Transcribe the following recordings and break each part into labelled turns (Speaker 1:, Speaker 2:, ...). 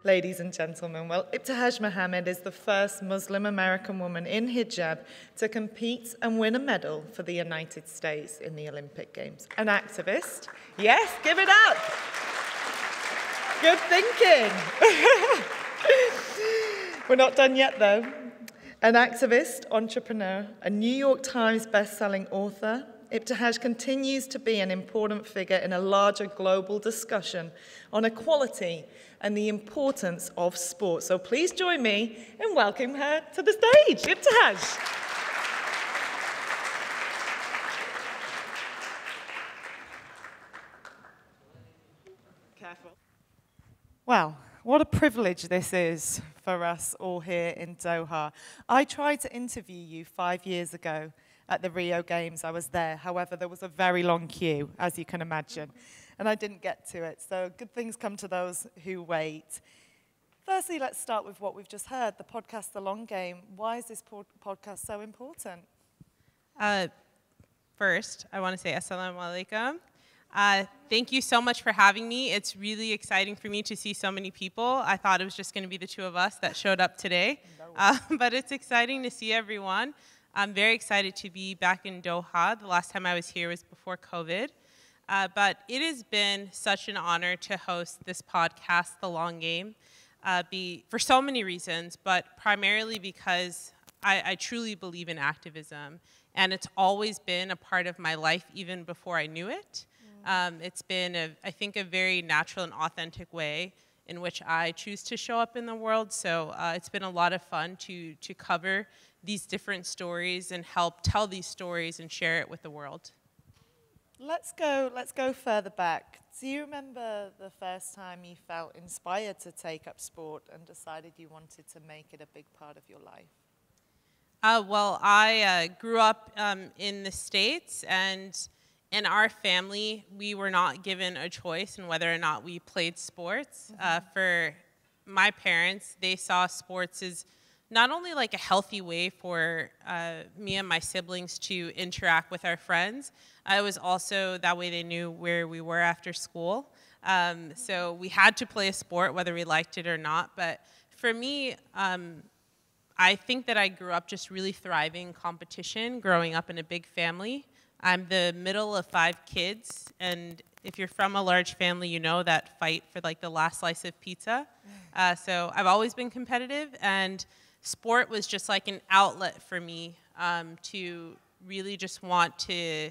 Speaker 1: ladies and gentlemen. Well, Ibtihaj Muhammad is the first Muslim American woman in hijab to compete and win a medal for the United States in the Olympic Games. An activist. Yes, give it up. Good thinking. We're not done yet, though. An activist, entrepreneur, a New York Times best-selling author, Ibtihaj continues to be an important figure in a larger global discussion on equality and the importance of sport. So please join me in welcoming her to the stage. Ibtihaj. Careful. Well, what a privilege this is for us all here in Doha. I tried to interview you 5 years ago at the Rio Games. I was there. However, there was a very long queue, as you can imagine, and I didn't get to it. So good things come to those who wait. Firstly, let's start with what we've just heard, the podcast, The Long Game. Why is this podcast so important?
Speaker 2: First, I want to say assalamu alaikum. Thank you so much for having me. It's really exciting for me to see so many people. I thought it was just going to be the two of us that showed up today, but it's exciting to see everyone. I'm very excited to be back in Doha. The last time I was here was before COVID. But it has been such an honor to host this podcast, The Long Game, for so many reasons, but primarily because I truly believe in activism. And it's always been a part of my life, even before I knew it. It's been, I think, a very natural and authentic way in which I choose to show up in the world. So it's been a lot of fun to cover these different stories and help tell these stories and share it with the world.
Speaker 1: Let's go further back. Do you remember the first time you felt inspired to take up sport and decided you wanted to make it a big part of your life?
Speaker 2: Well, I grew up in the States, and in our family, we were not given a choice in whether or not we played sports. For my parents, they saw sports as not only like a healthy way for me and my siblings to interact with our friends, it was also that way they knew where we were after school. So we had to play a sport whether we liked it or not. But for me, I think that I grew up just really thriving in competition, growing up in a big family. I'm the middle of 5 kids, and if you're from a large family, you know that fight for like the last slice of pizza. So I've always been competitive, and sport was just like an outlet for me to really just want to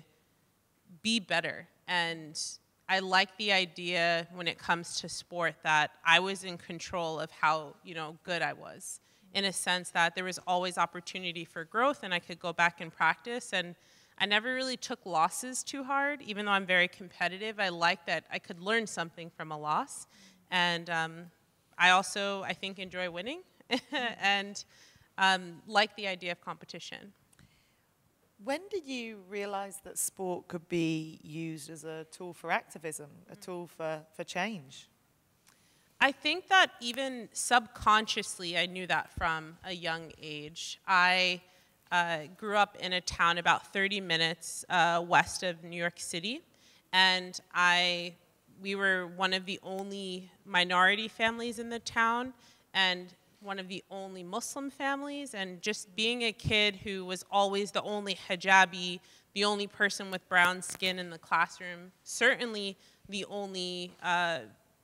Speaker 2: be better. And I like the idea when it comes to sport that I was in control of how, good I was, in a sense that there was always opportunity for growth and I could go back and practice. And I never really took losses too hard, even though I'm very competitive. I like that I could learn something from a loss. And I also, I think, enjoy winning and like the idea of competition.
Speaker 1: When did you realize that sport could be used as a tool for activism, a tool for change?
Speaker 2: I think that even subconsciously, I knew that from a young age. I grew up in a town about 30 minutes west of New York City, and we were one of the only minority families in the town and one of the only Muslim families, and just being a kid who was always the only hijabi, the only person with brown skin in the classroom, certainly the only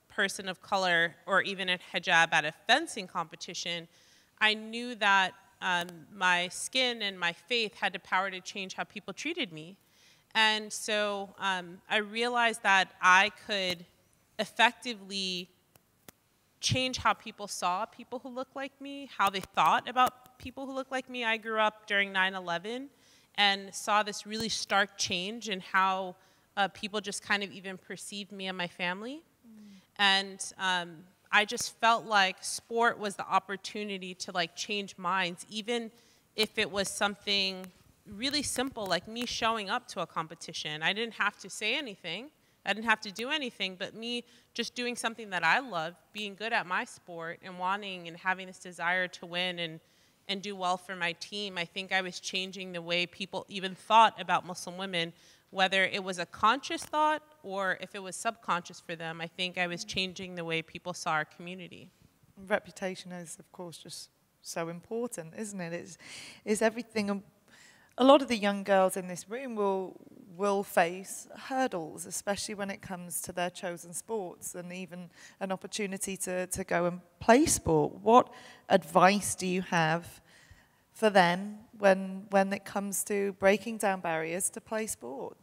Speaker 2: person of color or even a hijab at a fencing competition, I knew that my skin and my faith had the power to change how people treated me. And so I realized that I could effectively change how people saw people who look like me, how they thought about people who look like me. I grew up during 9/11 and saw this really stark change in how people just kind of even perceived me and my family. And I just felt like sport was the opportunity to like change minds, even if it was something really simple, like me showing up to a competition. I didn't have to say anything. I didn't have to do anything, but me just doing something that I love, being good at my sport and wanting and having this desire to win and do well for my team. I think I was changing the way people even thought about Muslim women, whether it was a conscious thought or if it was subconscious for them. I think I was changing the way people saw our community.
Speaker 1: Reputation is, of course, just so important, isn't it? It's everything. A lot of the young girls in this room will face hurdles, especially when it comes to their chosen sports and even an opportunity to go and play sport. What advice do you have for them when it comes to breaking down barriers to play sport?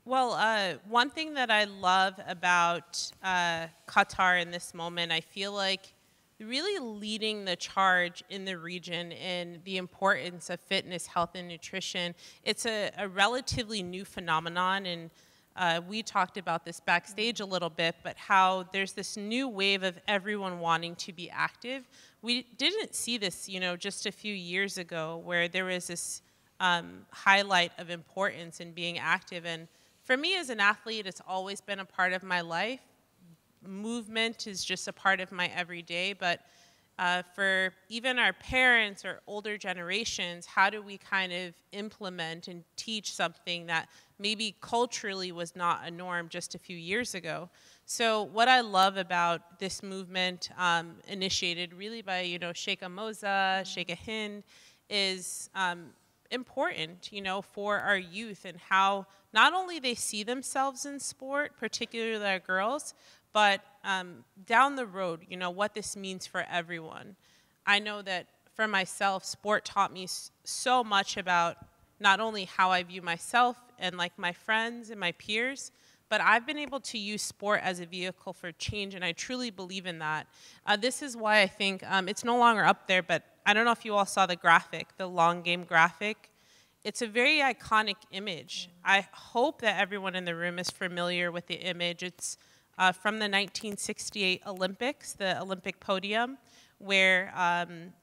Speaker 2: Well, one thing that I love about Qatar in this moment, I feel like really leading the charge in the region in the importance of fitness, health, and nutrition. It's a relatively new phenomenon, and we talked about this backstage a little bit, but how there's this new wave of everyone wanting to be active. We didn't see this, just a few years ago, where there was this highlight of importance in being active. And for me as an athlete, it's always been a part of my life. Movement is just a part of my everyday, but for even our parents or older generations, how do we kind of implement and teach something that maybe culturally was not a norm just a few years ago? So what I love about this movement, initiated really by, Sheikha Moza, Sheikha Hind, is important, for our youth and how not only they see themselves in sport, particularly our girls, but down the road, what this means for everyone. I know that for myself, sport taught me so much about not only how I view myself and like my friends and my peers, but I've been able to use sport as a vehicle for change, and I truly believe in that. This is why I think it's no longer up there, but I don't know if you all saw the graphic, the long game graphic. It's a very iconic image. I hope that everyone in the room is familiar with the image. It's from the 1968 Olympics, the Olympic podium, where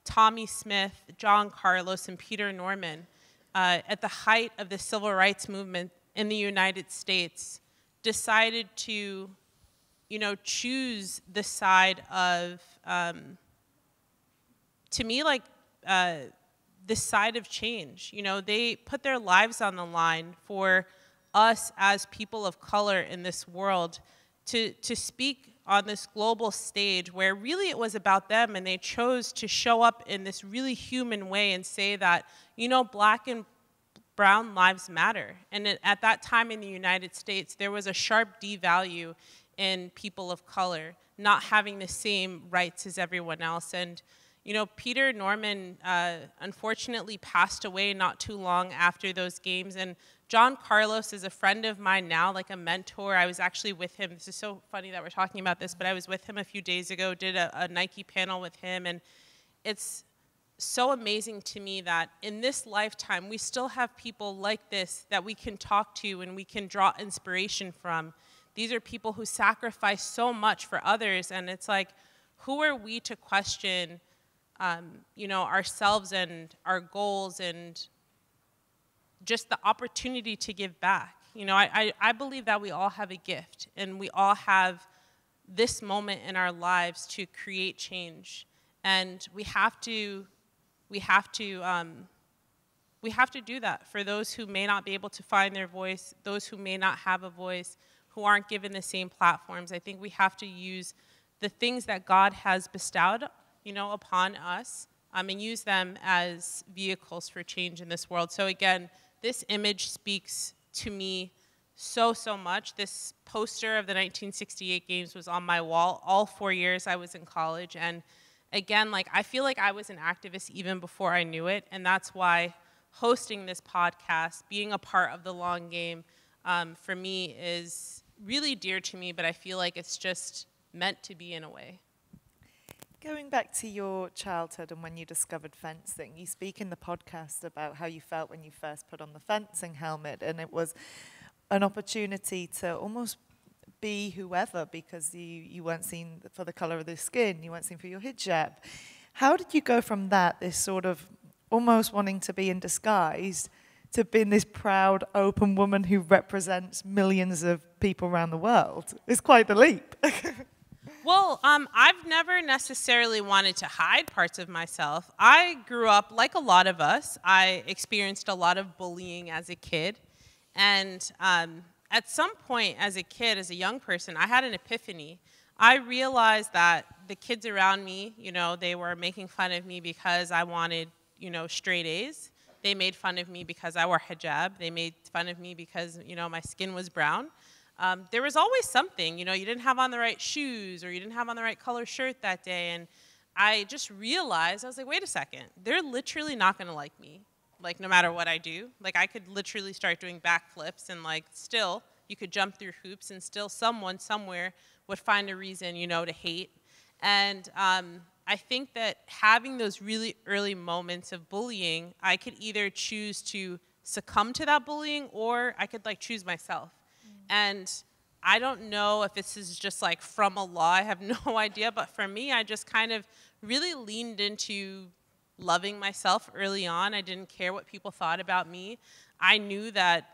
Speaker 2: Tommy Smith, John Carlos, and Peter Norman, at the height of the civil rights movement in the United States, decided to, choose the side of, to me, like, the side of change. They put their lives on the line for us as people of color in this world to speak on this global stage where really it was about them, and they chose to show up in this really human way and say that, Black and brown lives matter. And at that time in the United States, there was a sharp devalue in people of color not having the same rights as everyone else. And Peter Norman unfortunately passed away not too long after those games. And John Carlos is a friend of mine now, like a mentor. I was actually with him. This is so funny that we're talking about this, but I was with him a few days ago, did a Nike panel with him. And it's so amazing to me that in this lifetime, we still have people like this that we can talk to and we can draw inspiration from. These are people who sacrifice so much for others. And it's like, who are we to question ourselves and our goals and just the opportunity to give back? I believe that we all have a gift, and we all have this moment in our lives to create change, and we have to do that for those who may not be able to find their voice, those who may not have a voice, who aren't given the same platforms. I think we have to use the things that God has bestowed upon us, and use them as vehicles for change in this world. So again, this image speaks to me so much. This poster of the 1968 games was on my wall all 4 years I was in college. And again, I feel like I was an activist even before I knew it. And that's why hosting this podcast, being a part of the long game, for me is really dear to me, but I feel like it's just meant to be in a way.
Speaker 1: Going back to your childhood and when you discovered fencing, you speak in the podcast about how you felt when you first put on the fencing helmet, and it was an opportunity to almost be whoever, because you weren't seen for the color of the skin, you weren't seen for your hijab. How did you go from that, this sort of almost wanting to be in disguise, to being this proud, open woman who represents millions of people around the world? It's quite the leap.
Speaker 2: Well, I've never necessarily wanted to hide parts of myself. I grew up, like a lot of us, I experienced a lot of bullying as a kid. And at some point as a kid, as a young person, I had an epiphany. I realized that the kids around me, you know, they were making fun of me because I wanted, you know, straight A's. They made fun of me because I wore hijab. They made fun of me because, you know, my skin was brown. There was always something, you know, you didn't have on the right shoes or you didn't have on the right color shirt that day. And I just realized, I was like, wait a second, they're literally not going to like me, like no matter what I do. Like I could literally start doing backflips and like still, you could jump through hoops and still someone somewhere would find a reason, you know, to hate. And I think that having those really early moments of bullying, I could either choose to succumb to that bullying or I could like choose myself. And I don't know if this is just like from Allah, I have no idea, but for me, I just kind of really leaned into loving myself early on. I didn't care what people thought about me. I knew that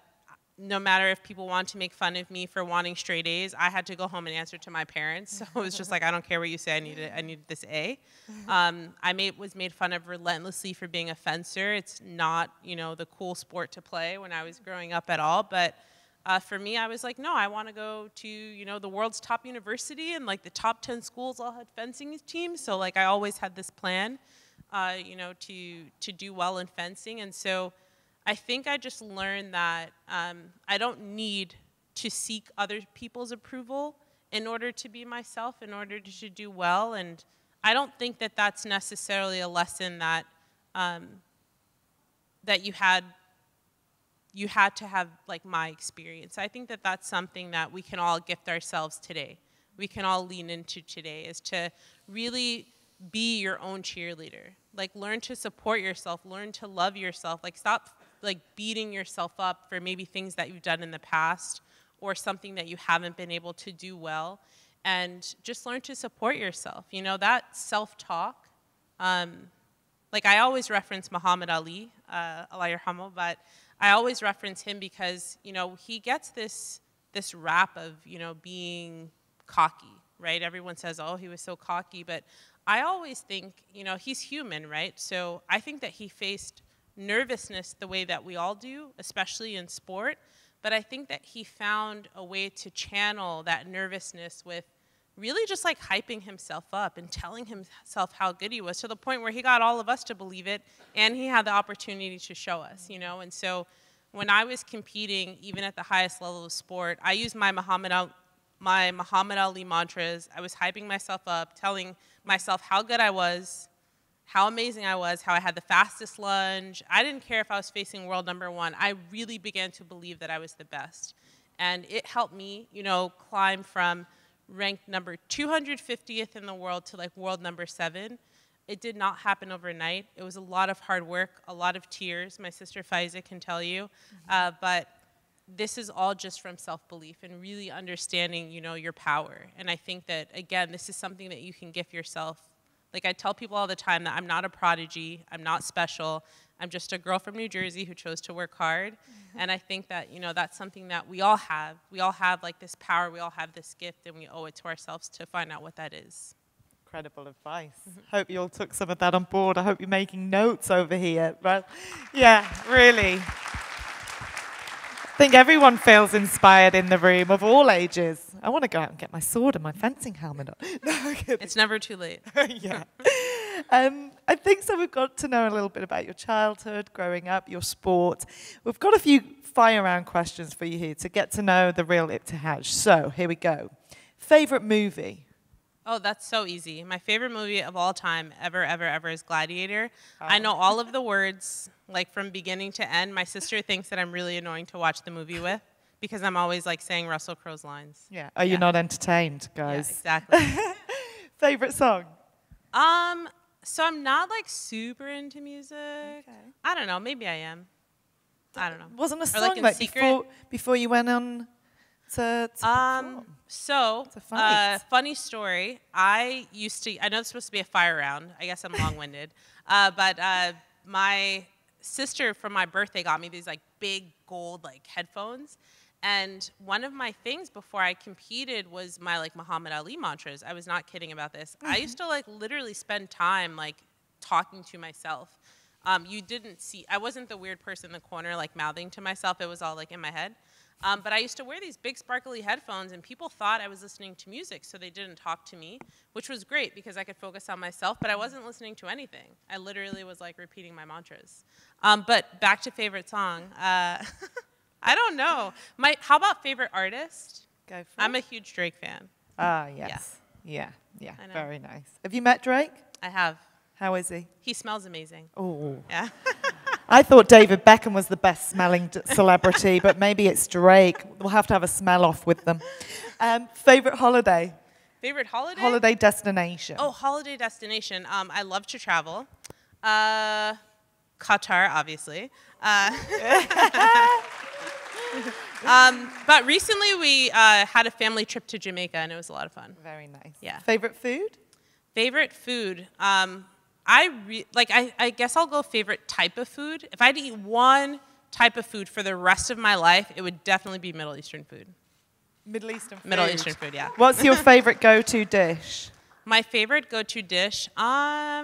Speaker 2: no matter if people wanted to make fun of me for wanting straight A's, I had to go home and answer to my parents. So it was just like, I don't care what you say, I needed this A. Was made fun of relentlessly for being a fencer. It's not, you know, the cool sport to play when I was growing up at all. But for me, I was like, no, I want to go to, you know, the world's top university, and like the top 10 schools all had fencing teams. So like I always had this plan, you know, to do well in fencing. And so I think I just learned that I don't need to seek other people's approval in order to be myself, in order to do well. And I don't think that that's necessarily a lesson that that you had to have like my experience. I think that that's something that we can all gift ourselves today. We can all lean into today, is to really be your own cheerleader. Like learn to support yourself, learn to love yourself. Like stop like beating yourself up for maybe things that you've done in the past or something that you haven't been able to do well, and just learn to support yourself. You know, that self-talk, like I always reference Muhammad Ali, Allah yarhamu, but I always reference him because, you know, he gets this rap of, you know, being cocky, right? Everyone says, oh, he was so cocky, but I always think, you know, he's human, right? So I think that he faced nervousness the way that we all do, especially in sport, but I think that he found a way to channel that nervousness with really just like hyping himself up and telling himself how good he was, to the point where he got all of us to believe it, and he had the opportunity to show us, you know. And so when I was competing, even at the highest level of sport, I used my Muhammad Ali mantras. I was hyping myself up, telling myself how good I was, how amazing I was, how I had the fastest lunge. I didn't care if I was facing world #1. I really began to believe that I was the best. And it helped me, you know, climb from ranked number 250th in the world to like world #7. It did not happen overnight. It was a lot of hard work, a lot of tears. My sister Faiza can tell you. But this is all just from self-belief and really understanding, you know, your power. And I think that, again, this is something that you can gift yourself. Like I tell people all the time that I'm not a prodigy, I'm not special, I'm just a girl from New Jersey who chose to work hard. And I think that, you know, that's something that we all have. We all have like this power, we all have this gift, and we owe it to ourselves to find out what that is.
Speaker 1: Incredible advice. Hope you all took some of that on board. I hope you're making notes over here. But yeah, really. I think everyone feels inspired in the room, of all ages. I want to go out and get my sword and my fencing helmet on. No,
Speaker 2: it's never too late.
Speaker 1: Yeah. I think so. We've got to know a little bit about your childhood, growing up, your sport. We've got a few fire round questions for you here to get to know the real Ibtihaj. So here we go. Favorite movie?
Speaker 2: Oh, that's so easy. My favorite movie of all time, ever, ever, ever, is Gladiator. Oh. I know all of the words, like from beginning to end. My sister thinks that I'm really annoying to watch the movie with because I'm always like saying Russell Crowe's lines.
Speaker 1: Yeah. Are you not entertained, guys?
Speaker 2: Yeah, exactly.
Speaker 1: Favorite song?
Speaker 2: So I'm not like super into music. Okay. I don't know. Maybe I am. I don't know.
Speaker 1: Wasn't a song like before you went on to perform?
Speaker 2: So, funny story. I know it's supposed to be a fire round. I guess I'm long-winded. But my sister, for my birthday, got me these like big gold like headphones. And one of my things before I competed was my like Muhammad Ali mantras. I was not kidding about this. I used to like literally spend time like talking to myself. You didn't see, I wasn't the weird person in the corner like mouthing to myself. It was all like in my head. But I used to wear these big sparkly headphones, and people thought I was listening to music, so they didn't talk to me, which was great because I could focus on myself, but I wasn't listening to anything. I literally was like repeating my mantras. But back to favorite song. I don't know. How about favorite artist?
Speaker 1: Go for it.
Speaker 2: I'm a huge Drake fan.
Speaker 1: Ah, yes. Yeah,
Speaker 2: I know.
Speaker 1: very nice. Have you met Drake?
Speaker 2: I have.
Speaker 1: How is he?
Speaker 2: He smells amazing.
Speaker 1: Oh.
Speaker 2: Yeah.
Speaker 1: I thought David Beckham was the best smelling celebrity, but maybe it's Drake. We'll have to have a smell off with them. Favorite holiday?
Speaker 2: Favorite holiday?
Speaker 1: Holiday destination.
Speaker 2: Oh, holiday destination. I love to travel. Qatar, obviously. But recently we had a family trip to Jamaica, and it was a lot of fun.
Speaker 1: Very nice.
Speaker 2: Yeah.
Speaker 1: Favorite food?
Speaker 2: Favorite food? I guess I'll go favorite type of food. If I had to eat one type of food for the rest of my life, it would definitely be Middle Eastern food.
Speaker 1: Middle Eastern food.
Speaker 2: Middle Eastern food, yeah.
Speaker 1: What's your favorite go-to dish?
Speaker 2: My favorite go-to dish? I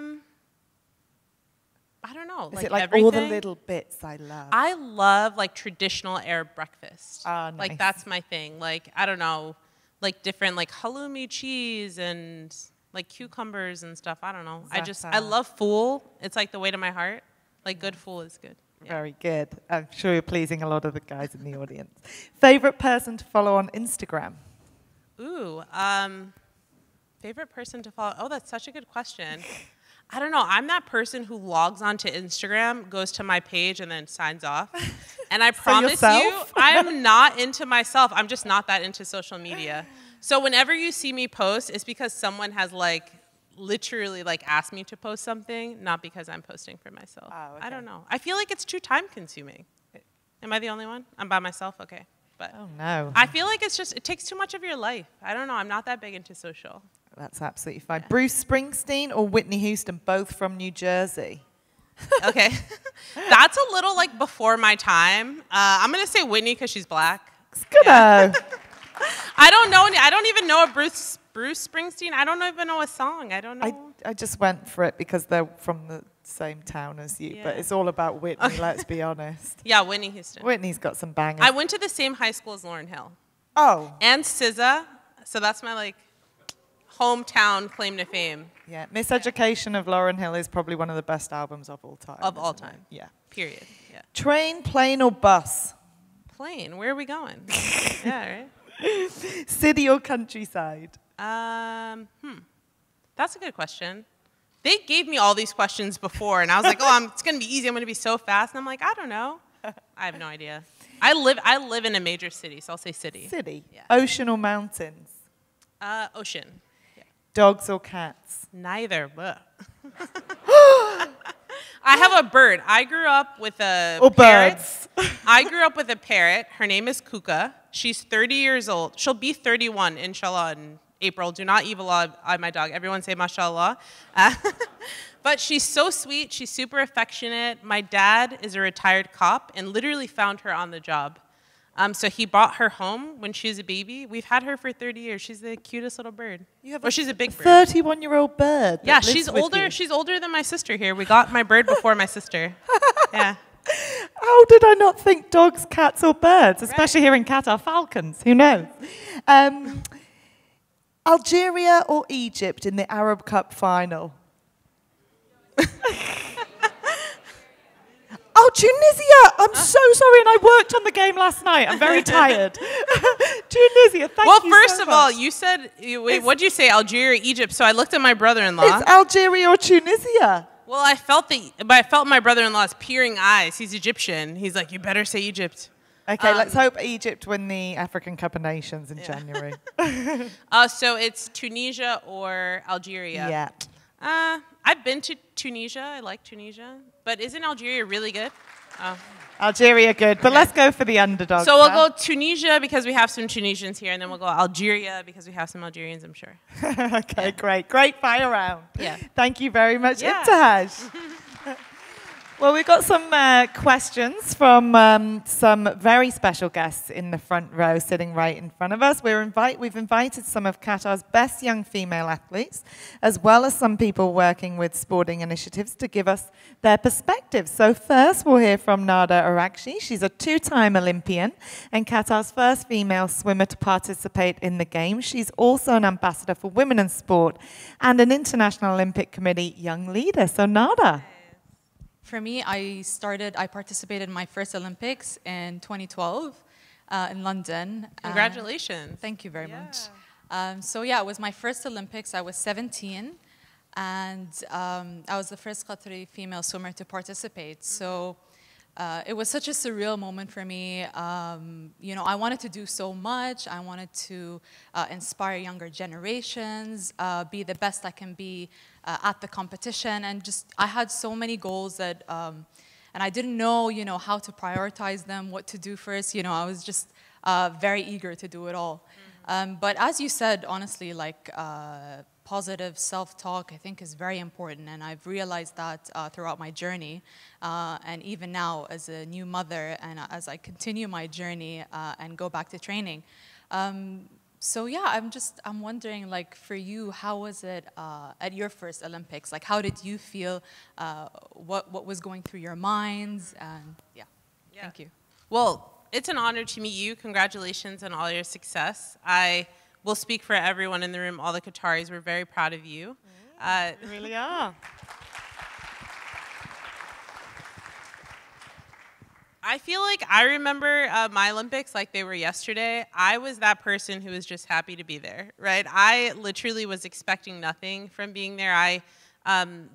Speaker 2: don't know.
Speaker 1: Is it like
Speaker 2: everything?
Speaker 1: all the little bits I love?
Speaker 2: I love like traditional Arab breakfast.
Speaker 1: Ah, nice.
Speaker 2: Like that's my thing. Like, I don't know, like different like halloumi cheese and like cucumbers and stuff. I don't know. I love fool. It's like the way to my heart. Like good fool is good. Yeah.
Speaker 1: Very good. I'm sure you're pleasing a lot of the guys in the audience. Favorite person to follow on Instagram?
Speaker 2: Ooh, favorite person to follow? Oh, that's such a good question. I don't know. I'm that person who logs onto Instagram, goes to my page, and then signs off. And I promise you, I am not into myself. I'm just not that into social media. So whenever you see me post, it's because someone has like literally like asked me to post something, not because I'm posting for myself.
Speaker 1: Oh, okay.
Speaker 2: I don't know. I feel like it's too time consuming. Am I the only one? I'm by myself? Okay. But
Speaker 1: oh no.
Speaker 2: I feel like it takes too much of your life. I don't know. I'm not that big into social.
Speaker 1: That's absolutely fine. Yeah. Bruce Springsteen or Whitney Houston, both from New Jersey?
Speaker 2: Okay. That's a little like before my time. I'm going to say Whitney because she's black.
Speaker 1: Yeah.
Speaker 2: I don't know. I don't even know a Bruce Springsteen. I don't even know a song. I don't know.
Speaker 1: I just went for it because they're from the same town as you. Yeah. But it's all about Whitney, let's be honest.
Speaker 2: Yeah, Whitney Houston.
Speaker 1: Whitney's got some bangers.
Speaker 2: I went to the same high school as Lauryn Hill.
Speaker 1: Oh.
Speaker 2: And SZA. So that's my like hometown claim to fame.
Speaker 1: Yeah, Miseducation of Lauryn Hill is probably one of the best albums of all time.
Speaker 2: Of all time.
Speaker 1: Yeah.
Speaker 2: Period. Yeah.
Speaker 1: Train, plane, or bus?
Speaker 2: Plane. Where are we going? Yeah, right?
Speaker 1: City or countryside?
Speaker 2: That's a good question. They gave me all these questions before, and I was like, oh, it's going to be easy. I'm going to be so fast. And I'm like, I don't know. I have no idea. I live in a major city, so I'll say city.
Speaker 1: City.
Speaker 2: Yeah.
Speaker 1: Ocean or mountains?
Speaker 2: Ocean. Yeah.
Speaker 1: Dogs or cats?
Speaker 2: Neither. I have a bird. I grew up with a parrot.
Speaker 1: Birds.
Speaker 2: I grew up with a parrot. Her name is Kuka. She's 30 years old. She'll be 31, inshallah, in April. Do not evil eye my dog. Everyone say mashallah. But she's so sweet. She's super affectionate. My dad is a retired cop and literally found her on the job. So he brought her home when she was a baby. We've had her for 30 years. She's the cutest little bird. She's a big bird.
Speaker 1: 31-year-old bird.
Speaker 2: Yeah, she's older. She's older than my sister here. We got my bird before my sister. Yeah.
Speaker 1: How did I not think dogs, cats, or birds? Especially here in Qatar, falcons. Who knows? Algeria or Egypt in the Arab Cup final? Oh, Tunisia! I'm so sorry, and I worked on the game last night. I'm very tired. Tunisia, thank you so much.
Speaker 2: Well, first of all, you said, wait, what did you say, Algeria, Egypt? So I looked at my brother-in-law.
Speaker 1: It's Algeria or Tunisia.
Speaker 2: Well, I felt my brother-in-law's peering eyes. He's Egyptian. He's like, you better say Egypt.
Speaker 1: Okay, let's hope Egypt win the African Cup of Nations in January.
Speaker 2: So it's Tunisia or Algeria.
Speaker 1: Yeah.
Speaker 2: I've been to Tunisia. I like Tunisia. But isn't Algeria really good? Oh.
Speaker 1: Algeria good, but let's go for the underdog.
Speaker 2: So we'll go Tunisia because we have some Tunisians here, and then we'll go Algeria because we have some Algerians, I'm sure.
Speaker 1: Okay, great. Great fire round.
Speaker 2: Yeah.
Speaker 1: Thank you very much, Ibtihaj. Well, we've got some questions from some very special guests in the front row, sitting right in front of us. We've invited some of Qatar's best young female athletes, as well as some people working with sporting initiatives, to give us their perspectives. So first, we'll hear from Nada Arakshi. She's a two-time Olympian and Qatar's first female swimmer to participate in the Games. She's also an ambassador for women in sport and an International Olympic Committee young leader. So Nada.
Speaker 3: For me, I participated in my first Olympics in 2012 in London.
Speaker 2: Congratulations.
Speaker 3: Thank you very much. So yeah, it was my first Olympics. I was 17, and I was the first Qatari female swimmer to participate. So it was such a surreal moment for me. You know, I wanted to do so much. I wanted to inspire younger generations, be the best I can be at the competition, and just I had so many goals that, and I didn't know, you know, how to prioritize them, what to do first. You know, I was just very eager to do it all. But as you said, honestly, like positive self-talk, I think, is very important, and I've realized that throughout my journey, and even now as a new mother, and as I continue my journey and go back to training. So yeah, I'm wondering, like, for you, how was it at your first Olympics? Like, how did you feel? What was going through your minds? And yeah, thank you.
Speaker 2: Well, it's an honor to meet you. Congratulations on all your success. I will speak for everyone in the room, all the Qataris. We're very proud of you.
Speaker 1: You really are.
Speaker 2: I feel like I remember my Olympics like they were yesterday. I was that person who was just happy to be there, right? I literally was expecting nothing from being there. I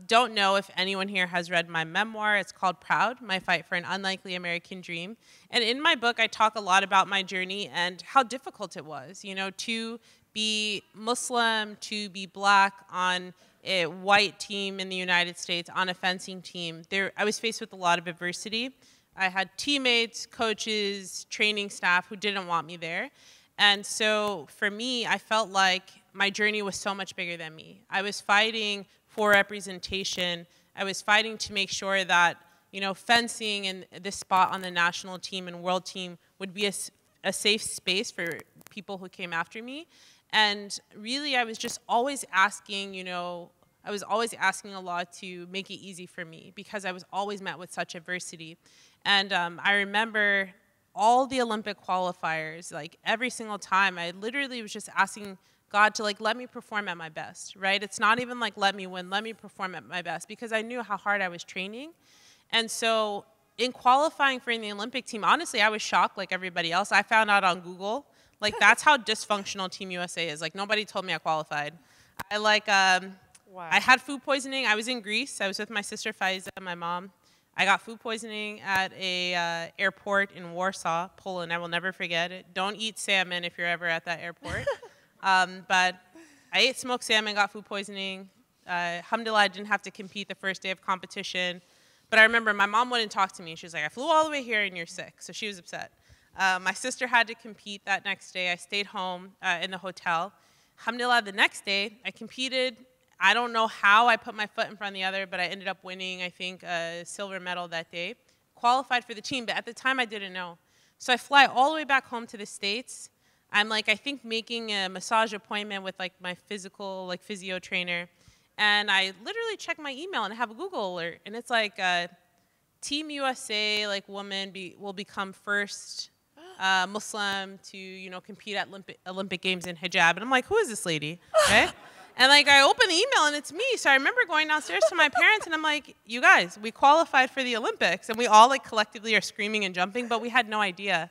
Speaker 2: don't know if anyone here has read my memoir. It's called Proud, My Fight for an Unlikely American Dream. And in my book, I talk a lot about my journey and how difficult it was, you know, to be Muslim, to be black on a white team in the United States, on a fencing team. I was faced with a lot of adversity. I had teammates, coaches, training staff who didn't want me there. And so for me, I felt like my journey was so much bigger than me. I was fighting for representation. I was fighting to make sure that, you know, fencing and this spot on the national team and world team would be a safe space for people who came after me. And really, I was just always asking, you know, I was always asking Allah to make it easy for me because I was always met with such adversity. And I remember all the Olympic qualifiers, like every single time, I literally was just asking God to, like, let me perform at my best, right? It's not even like let me win, let me perform at my best, because I knew how hard I was training. And so in qualifying for the Olympic team, honestly, I was shocked like everybody else. I found out on Google. Like, that's how dysfunctional Team USA is. Like, nobody told me I qualified.
Speaker 1: Wow.
Speaker 2: I had food poisoning. I was in Greece. I was with my sister Faiza and my mom. I got food poisoning at a airport in Warsaw, Poland. I will never forget it. Don't eat salmon if you're ever at that airport. But I ate smoked salmon, got food poisoning. Alhamdulillah, I didn't have to compete the first day of competition. But I remember my mom wouldn't talk to me. She was like, I flew all the way here and you're sick. So she was upset. My sister had to compete that next day. I stayed home in the hotel. Alhamdulillah, the next day, I competed. I don't know how I put my foot in front of the other, but I ended up winning, I think, a silver medal that day. Qualified for the team, but at the time I didn't know. So I fly all the way back home to the States. I'm like, I think, making a massage appointment with like my physical, like, physio trainer. And I literally check my email and I have a Google alert. And it's like, Team USA, like, woman will become first Muslim to, you know, compete at Olympic Games in hijab. And I'm like, who is this lady, okay? And, like, I open the email and it's me. So I remember going downstairs to my parents and I'm like, you guys, we qualified for the Olympics. And we all, like, collectively are screaming and jumping, but we had no idea.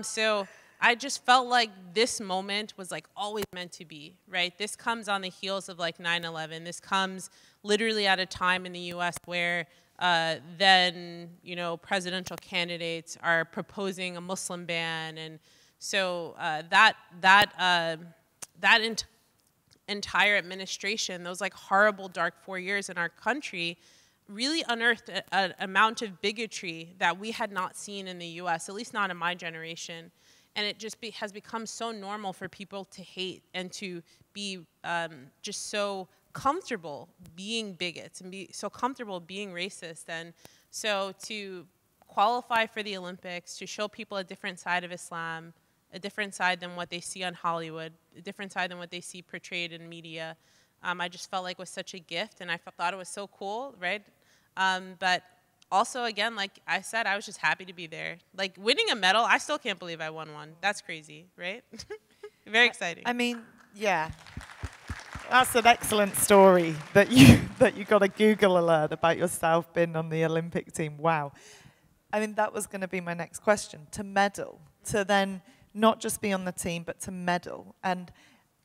Speaker 2: So I just felt like this moment was, like, always meant to be, right? This comes on the heels of, like, 9/11. This comes literally at a time in the U.S. where then, you know, presidential candidates are proposing a Muslim ban. And so entire administration, those, like, horrible dark 4 years in our country, really unearthed an amount of bigotry that we had not seen in the U.S., at least not in my generation. And it just has become so normal for people to hate and to be just so comfortable being bigots and be so comfortable being racist. And So to qualify for the Olympics, to show people a different side of Islam, a different side than what they see on Hollywood, a different side than what they see portrayed in media, I just felt like was such a gift, and I thought it was so cool, right? But also, again, like I said, I was just happy to be there. Like, winning a medal, I still can't believe I won one. That's crazy, right? Very exciting.
Speaker 1: I mean, yeah. That's an excellent story that you got a Google alert about yourself being on the Olympic team. Wow. I mean, that was going to be my next question. To medal, to then not just be on the team, but to medal. And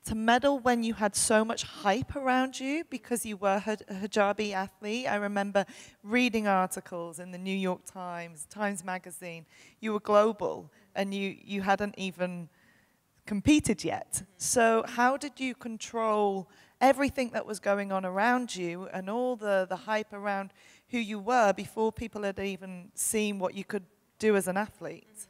Speaker 1: to medal when you had so much hype around you because you were a hijabi athlete. I remember reading articles in the New York Times, Times Magazine. You were global, and you hadn't even competed yet. So how did you control everything that was going on around you and all the hype around who you were before people had even seen what you could do as an athlete?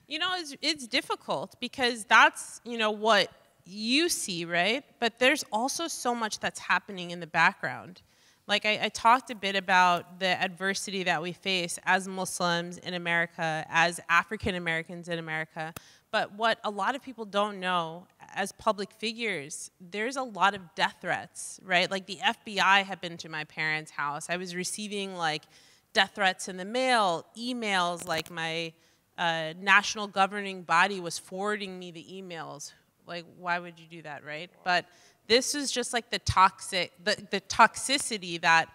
Speaker 2: You know, it's difficult because that's, you know, what you see, right? But there's also so much that's happening in the background. Like I talked a bit about the adversity that we face as Muslims in America, as African Americans in America. But what a lot of people don't know, as public figures, there's a lot of death threats, right? Like the FBI had been to my parents' house. I was receiving like death threats in the mail, emails, like my national governing body was forwarding me the emails. Like, why would you do that, right? But this is just like the toxicity that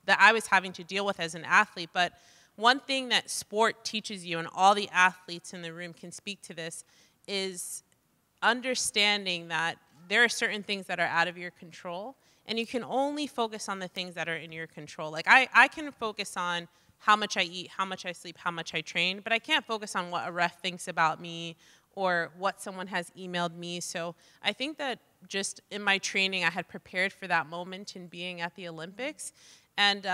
Speaker 2: I was having to deal with as an athlete. But one thing that sport teaches you, and all the athletes in the room can speak to this, is understanding that there are certain things that are out of your control, and you can only focus on the things that are in your control. Like I can focus on how much I eat, how much I sleep, how much I train, but I can't focus on what a ref thinks about me or what someone has emailed me. So I think that just in my training, I had prepared for that moment in being at the Olympics. And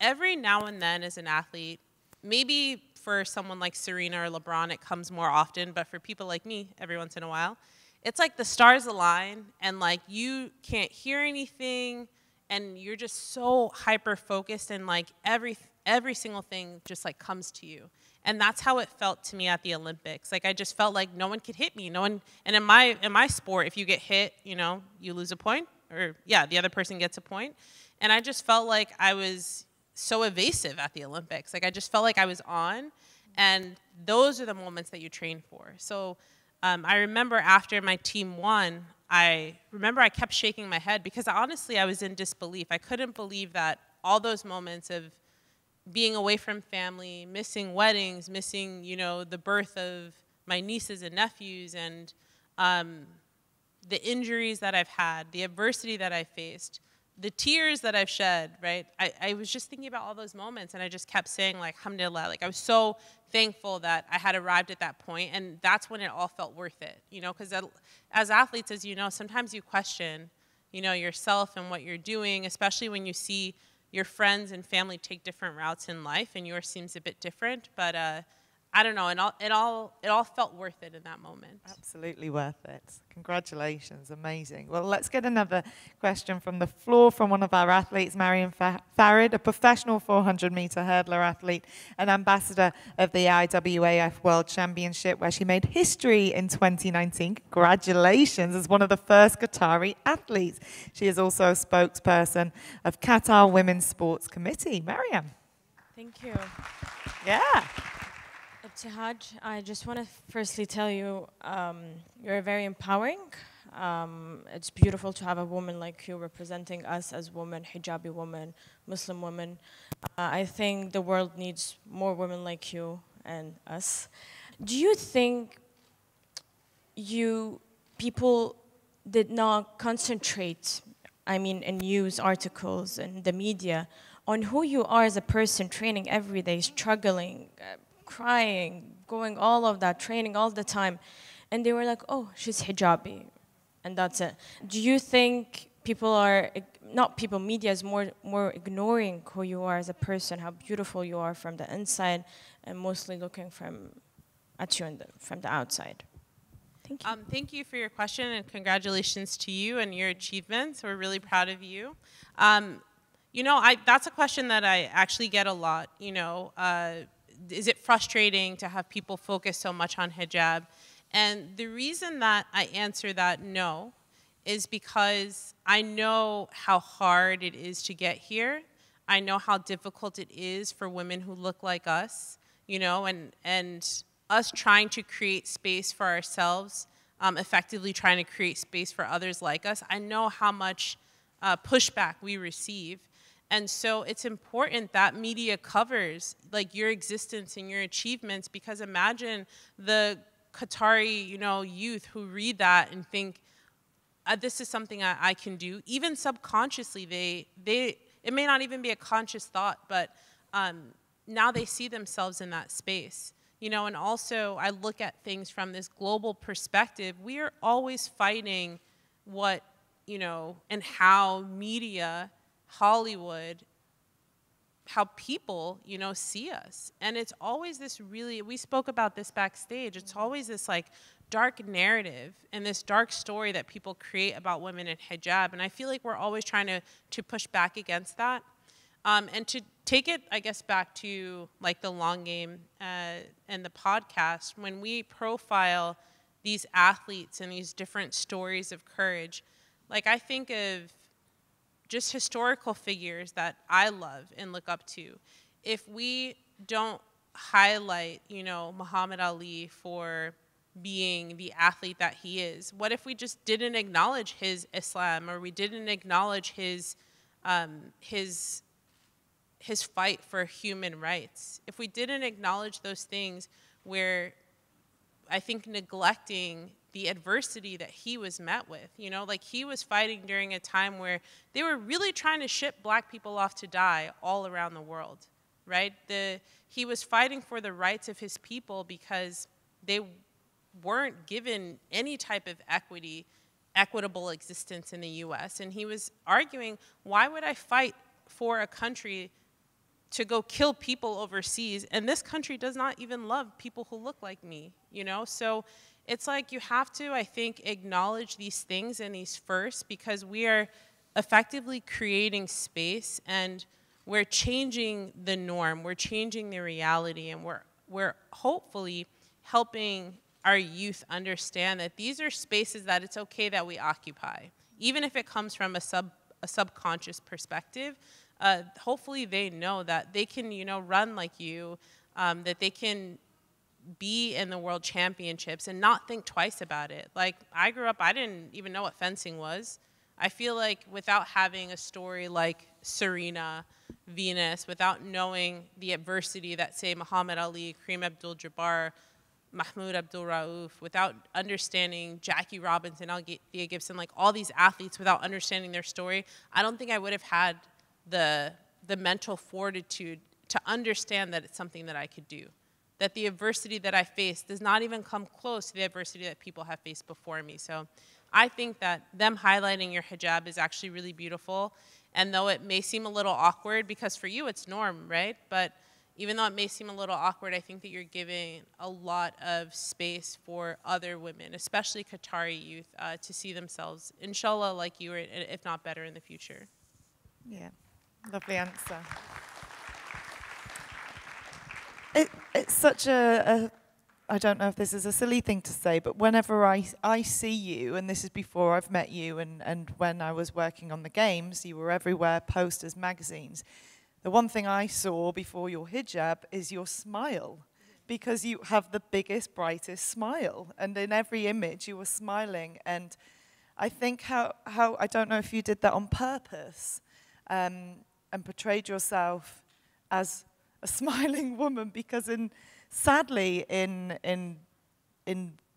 Speaker 2: every now and then as an athlete, maybe for someone like Serena or LeBron, it comes more often, but for people like me, every once in a while, it's like the stars align and like you can't hear anything and you're just so hyper-focused and like every single thing just like comes to you. And that's how it felt to me at the Olympics. Like I just felt like no one could hit me. No one, and in my sport, if you get hit, you know, you lose a point, or yeah, the other person gets a point. And I just felt like I was so evasive at the Olympics. Like I just felt like I was on, and those are the moments that you train for. So I remember after my team won, I kept shaking my head because honestly I was in disbelief. I couldn't believe that all those moments of being away from family, missing weddings, missing, you know, the birth of my nieces and nephews, and the injuries that I've had, the adversity that I faced, the tears that I've shed, right? I was just thinking about all those moments, and I just kept saying, like, alhamdulillah. Like, I was so thankful that I had arrived at that point, and that's when it all felt worth it, you know? Because as athletes, as you know, sometimes you question, you know, yourself and what you're doing, especially when you see your friends and family take different routes in life, and yours seems a bit different. But I don't know, it all felt worth it in that moment.
Speaker 1: Absolutely worth it. Congratulations, amazing. Well, let's get another question from the floor from one of our athletes, Mariam Farid, a professional 400-meter hurdler athlete and ambassador of the IWAF World Championship, where she made history in 2019. Congratulations, as one of the first Qatari athletes. She is also a spokesperson of Qatar Women's Sports Committee. Mariam.
Speaker 4: Thank you.
Speaker 1: Yeah.
Speaker 4: Ibtihaj, I just want to firstly tell you, you're very empowering. It's beautiful to have a woman like you representing us as women, hijabi women, Muslim women. I think the world needs more women like you and us. Do you think people did not concentrate, I mean, in news articles and the media, on who you are as a person, training every day, struggling, crying, going all of that, training all the time, and they were like, oh, she's hijabi, and that's it. Do you think people are, media is more ignoring who you are as a person, how beautiful you are from the inside, and mostly looking at you from the outside? Thank you.
Speaker 2: Thank you for your question, and congratulations to you and your achievements. We're really proud of you. You know, that's a question that I actually get a lot. You know, is it frustrating to have people focus so much on hijab? And the reason that I answer that no is because I know how hard it is to get here. I know how difficult it is for women who look like us, you know, and us trying to create space for ourselves, effectively trying to create space for others like us. I know how much pushback we receive. And so it's important that media covers like your existence and your achievements, because imagine the Qatari, you know, youth who read that and think, this is something I can do. Even subconsciously, it may not even be a conscious thought, but now they see themselves in that space. You know, and also I look at things from this global perspective. We are always fighting what, you know, and how media, Hollywood, how people, you know, see us. And it's always this really, we spoke about this backstage, it's always this like dark narrative and this dark story that people create about women in hijab. And I feel like we're always trying to push back against that. And to take it, I guess, back to like the long game and the podcast, when we profile these athletes and these different stories of courage, like I think of just historical figures that I love and look up to. If we don't highlight, you know, Muhammad Ali for being the athlete that he is, what if we just didn't acknowledge his Islam, or we didn't acknowledge his fight for human rights? If we didn't acknowledge those things, where I think neglecting the adversity that he was met with, you know, like he was fighting during a time where they were really trying to ship black people off to die all around the world, right? He was fighting for the rights of his people because they weren't given any type of equitable existence in the US. And he was arguing, why would I fight for a country to go kill people overseas, and this country does not even love people who look like me, you know? So it's like you have to, I think, acknowledge these things and these first, because we are effectively creating space and we're changing the norm, we're changing the reality, and we're hopefully helping our youth understand that these are spaces that it's okay that we occupy, even if it comes from a subconscious perspective. Hopefully they know that they can, you know, run like you, that they can be in the world championships and not think twice about it. Like, I grew up, I didn't even know what fencing was. I feel like without having a story like Serena, Venus, without knowing the adversity that, say, Muhammad Ali, Kareem Abdul-Jabbar, Mahmoud Abdul-Rauf, without understanding Jackie Robinson, Althea Gibson, like all these athletes, without understanding their story, I don't think I would have had the mental fortitude to understand that it's something that I could do. That the adversity that I face does not even come close to the adversity that people have faced before me. So I think that them highlighting your hijab is actually really beautiful. And though it may seem a little awkward, because for you it's norm, right? But even though it may seem a little awkward, I think that you're giving a lot of space for other women, especially Qatari youth, to see themselves, inshallah, like you, or if not better in the future.
Speaker 1: Yeah, lovely answer. It's such I don't know if this is a silly thing to say, but whenever I see you, and this is before I've met you, and when I was working on the games, you were everywhere, posters, magazines. The one thing I saw before your hijab is your smile, because you have the biggest, brightest smile. And in every image, you were smiling. And I think how I don't know if you did that on purpose, and portrayed yourself as a smiling woman, because sadly in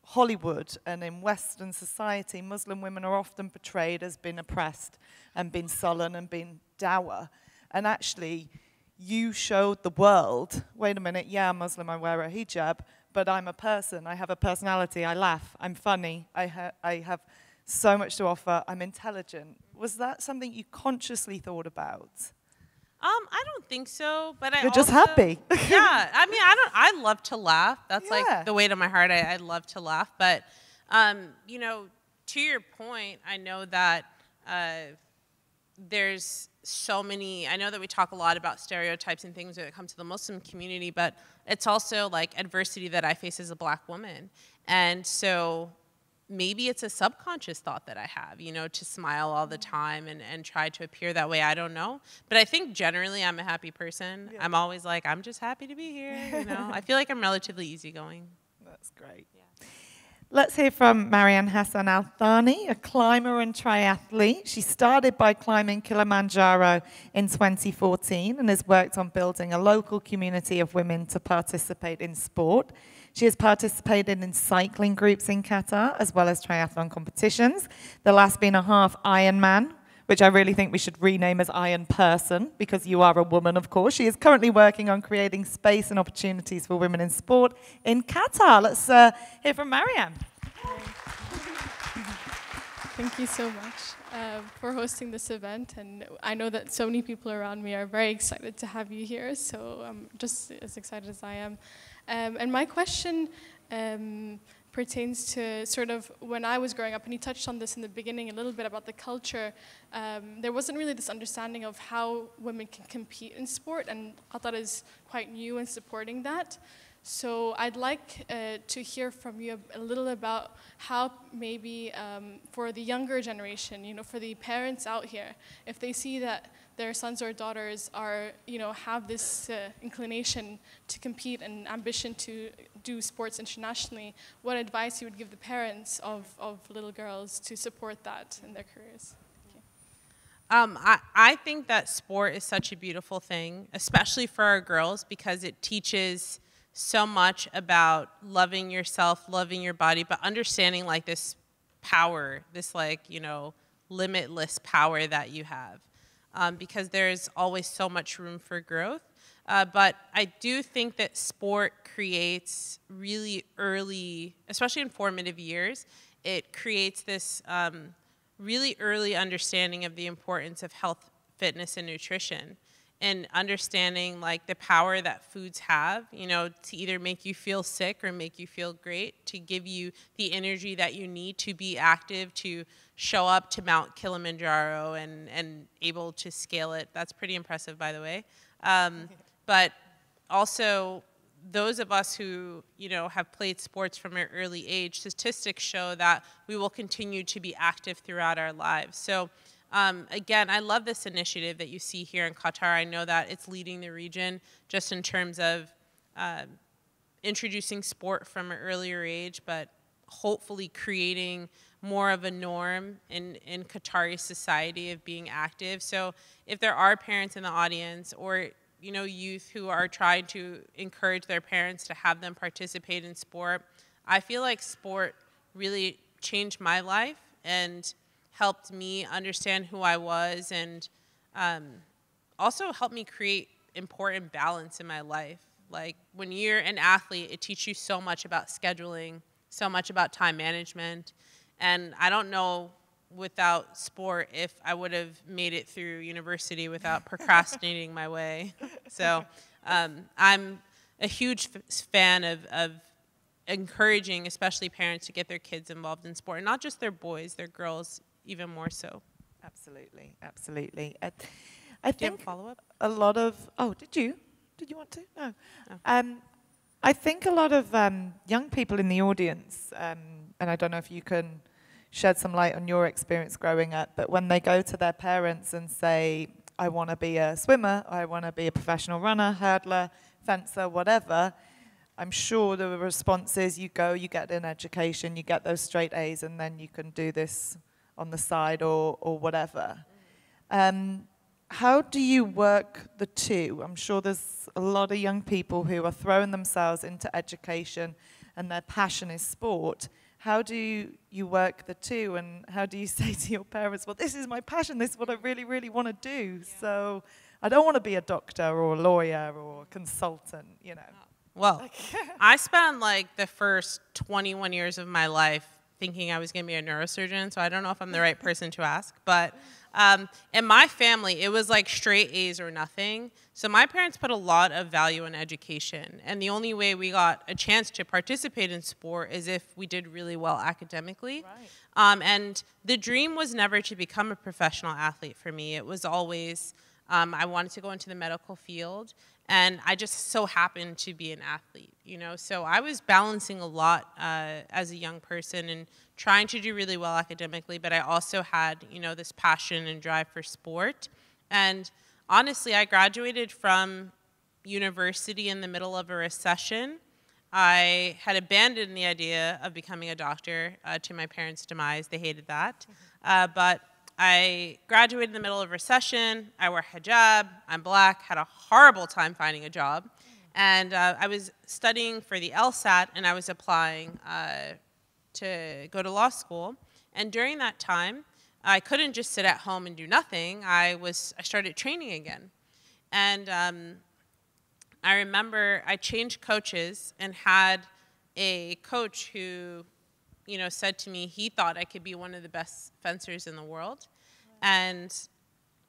Speaker 1: Hollywood and in Western society, Muslim women are often portrayed as being oppressed and being sullen and being dour. And actually, you showed the world, wait a minute, yeah, I'm Muslim, I wear a hijab, but I'm a person, I have a personality, I laugh, I'm funny, I have so much to offer, I'm intelligent. Was that something you consciously thought about?
Speaker 2: I don't think so, but
Speaker 1: You're just happy.
Speaker 2: Yeah, I mean, I love to laugh. That's like the weight of my heart. I love to laugh. But, you know, to your point, I know that there's so many, I know that we talk a lot about stereotypes and things when it comes to the Muslim community, but it's also like adversity that I face as a Black woman. And so maybe it's a subconscious thought that I have, you know, to smile all the time and try to appear that way. I don't know. But I think generally I'm a happy person. Yeah. I'm always like, I'm just happy to be here, you know. I feel like I'm relatively easygoing.
Speaker 1: That's great. Yeah. Let's hear from Marianne Hassan Al-Thani, a climber and triathlete. She started by climbing Kilimanjaro in 2014 and has worked on building a local community of women to participate in sport. She has participated in cycling groups in Qatar, as well as triathlon competitions, the last being a half Ironman, which I really think we should rename as Iron Person, because you are a woman, of course. She is currently working on creating space and opportunities for women in sport in Qatar. Let's hear from Marianne.
Speaker 5: Thank you so much for hosting this event, and I know that so many people around me are very excited to have you here, so I'm just as excited as I am. And my question pertains to sort of when I was growing up, and you touched on this in the beginning a little bit about the culture. There wasn't really this understanding of how women can compete in sport, and Qatar is quite new in supporting that. So I'd like to hear from you a little about how maybe for the younger generation, you know, for the parents out here, if they see that their sons or daughters are, you know, have this inclination to compete and ambition to do sports internationally, what advice you would give the parents of little girls to support that in their careers?
Speaker 2: I think that sport is such a beautiful thing, especially for our girls, because it teaches so much about loving yourself, loving your body, but understanding like this power, this like, you know, limitless power that you have. Because there's always so much room for growth. But I do think that sport creates really early, especially in formative years, it creates this really early understanding of the importance of health, fitness, and nutrition. And understanding like the power that foods have, you know, to either make you feel sick or make you feel great, to give you the energy that you need to be active, to show up to Mount Kilimanjaro and able to scale it. That's pretty impressive, by the way. But also, those of us who, you know, have played sports from an early age, statistics show that we will continue to be active throughout our lives. So again, I love this initiative that you see here in Qatar. I know that it's leading the region just in terms of introducing sport from an earlier age, but hopefully creating more of a norm in Qatari society of being active. So if there are parents in the audience or, you know, youth who are trying to encourage their parents to have them participate in sport, I feel like sport really changed my life and helped me understand who I was, and also helped me create important balance in my life. Like when you're an athlete, it teaches you so much about scheduling, so much about time management, and I don't know without sport if I would have made it through university without procrastinating my way. So I'm a huge fan of encouraging, especially parents, to get their kids involved in sport, and not just their boys, their girls even more so.
Speaker 1: Absolutely, absolutely. I think
Speaker 2: follow up?
Speaker 1: a lot of, oh, did you want to? No. Oh. I think a lot of young people in the audience, and I don't know if you can shed some light on your experience growing up, but when they go to their parents and say, I want to be a swimmer, I want to be a professional runner, hurdler, fencer, whatever, I'm sure the response is you go, you get an education, you get those straight A's, and then you can do this on the side or whatever. How do you work the two? I'm sure there's a lot of young people who are throwing themselves into education and their passion is sport. How do you work the two, and how do you say to your parents, well, this is my passion, this is what I really, really want to do, so I don't want to be a doctor or a lawyer or a consultant, you know.
Speaker 2: Well, I spent like the first 21 years of my life thinking I was going to be a neurosurgeon, so I don't know if I'm the right person to ask, but In my family, it was like straight A's or nothing. So my parents put a lot of value in education. And the only way we got a chance to participate in sport is if we did really well academically. Right. And the dream was never to become a professional athlete for me. It was always, I wanted to go into the medical field. And I just so happened to be an athlete, you know. So I was balancing a lot as a young person and trying to do really well academically, but I also had, you know, this passion and drive for sport. And honestly, I graduated from university in the middle of a recession. I had abandoned the idea of becoming a doctor to my parents' demise. They hated that. But I graduated in the middle of a recession. I wear hijab. I'm black. Had a horrible time finding a job. And I was studying for the LSAT, and I was applying to go to law school. And during that time, I couldn't just sit at home and do nothing. I started training again. And I remember I changed coaches and had a coach who, you know, said to me he thought I could be one of the best fencers in the world. And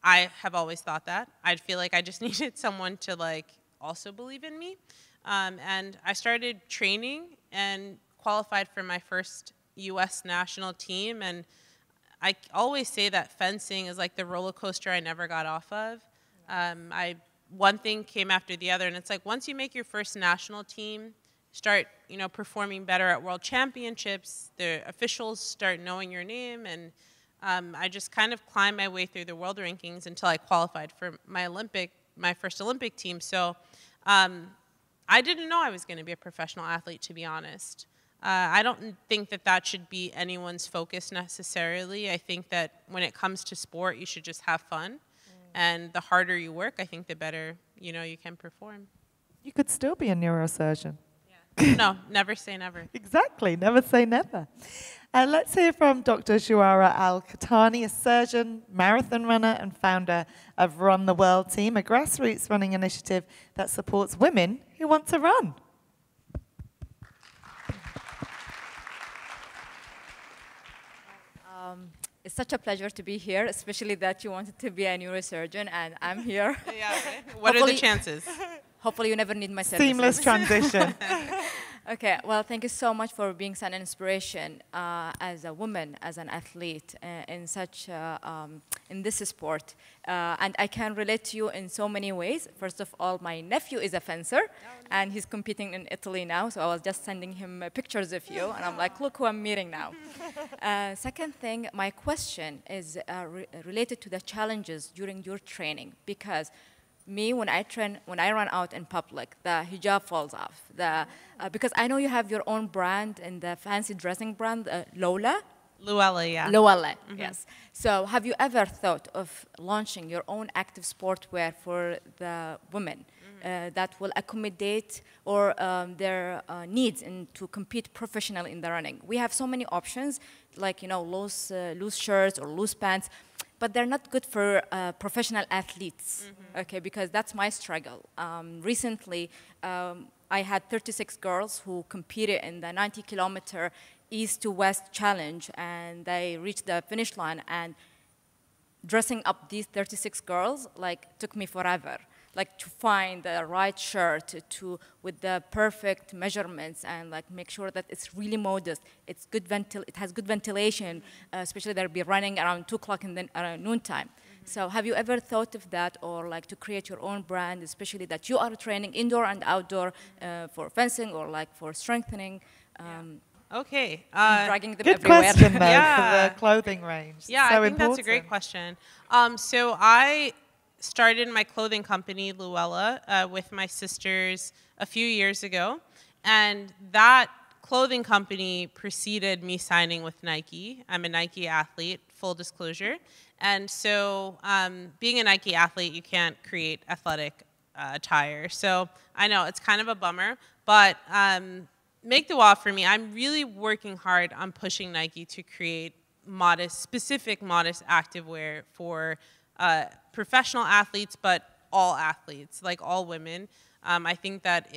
Speaker 2: I have always thought that. I feel like I just needed someone to like also believe in me. And I started training and qualified for my first US national team. And I always say that fencing is like the roller coaster I never got off of. One thing came after the other, and it's like once you make your first national team, start, you know, performing better at world championships, the officials start knowing your name, and I just kind of climbed my way through the world rankings until I qualified for my first Olympic team. So I didn't know I was going to be a professional athlete, to be honest. I don't think that that should be anyone's focus necessarily. I think that when it comes to sport, you should just have fun. And the harder you work, I think the better, you know, you can perform.
Speaker 1: You could still be a neurosurgeon.
Speaker 2: Yeah. No, never say never.
Speaker 1: Exactly, never say never. Let's hear from Dr. Shuara Al-Khatani, a surgeon, marathon runner, and founder of Run the World Team, a grassroots running initiative that supports women who want to run.
Speaker 6: It's such a pleasure to be here, especially that you wanted to be a neurosurgeon, and I'm here.
Speaker 2: Yeah, right? What are the chances?
Speaker 6: Hopefully you never need my services.
Speaker 1: Seamless transition.
Speaker 6: Okay, well, thank you so much for being such an inspiration as a woman, as an athlete in such in this sport. And I can relate to you in so many ways. First of all, my nephew is a fencer, and he's competing in Italy now. So I was just sending him pictures of you, and I'm like, look who I'm meeting now. Second thing, my question is related to the challenges during your training, because me, when I run out in public, the hijab falls off. Because I know you have your own brand in the fancy dressing brand, Lola.
Speaker 2: Luella, yeah.
Speaker 6: Luella, yes. So have you ever thought of launching your own active sportwear for the women that will accommodate or their needs to compete professionally in the running? We have so many options, like, you know, loose shirts or loose pants, but they're not good for professional athletes, okay, because that's my struggle. Recently, I had 36 girls who competed in the 90-kilometer East to West challenge, and they reached the finish line, and dressing up these 36 girls, like, took me forever. Like, to find the right shirt with the perfect measurements, and like make sure that it's really modest. It's good it has good ventilation, especially they'll be running around 2 o'clock in the noontime. So have you ever thought of that, or like to create your own brand, especially that you are training indoor and outdoor for fencing or like for strengthening?
Speaker 2: Okay.
Speaker 6: Dragging them
Speaker 1: Good
Speaker 6: everywhere.
Speaker 1: question, though,
Speaker 2: Yeah.
Speaker 1: for the clothing range.
Speaker 2: Yeah,
Speaker 1: so
Speaker 2: I think that's a great question. So I started my clothing company, Luella, with my sisters a few years ago. And that clothing company preceded me signing with Nike. I'm a Nike athlete, full disclosure. And so being a Nike athlete, you can't create athletic attire. So I know it's kind of a bummer, but make dua for me. I'm really working hard on pushing Nike to create specific modest activewear for professional athletes, but all athletes, like all women. I think that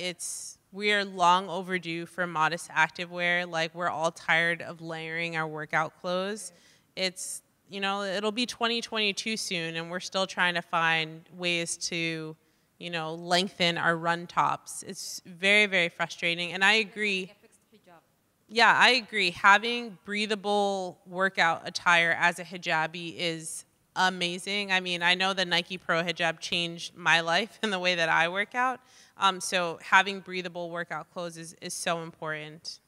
Speaker 2: we're long overdue for modest activewear. Like, we're all tired of layering our workout clothes. It's you know, it'll be 2022 soon, and we're still trying to find ways to, you know, lengthen our run tops. It's very, very frustrating. And I agree. Yeah, I agree. Having breathable workout attire as a hijabi is amazing. I mean, I know the Nike Pro hijab changed my life and the way that I work out. So having breathable workout clothes is so important.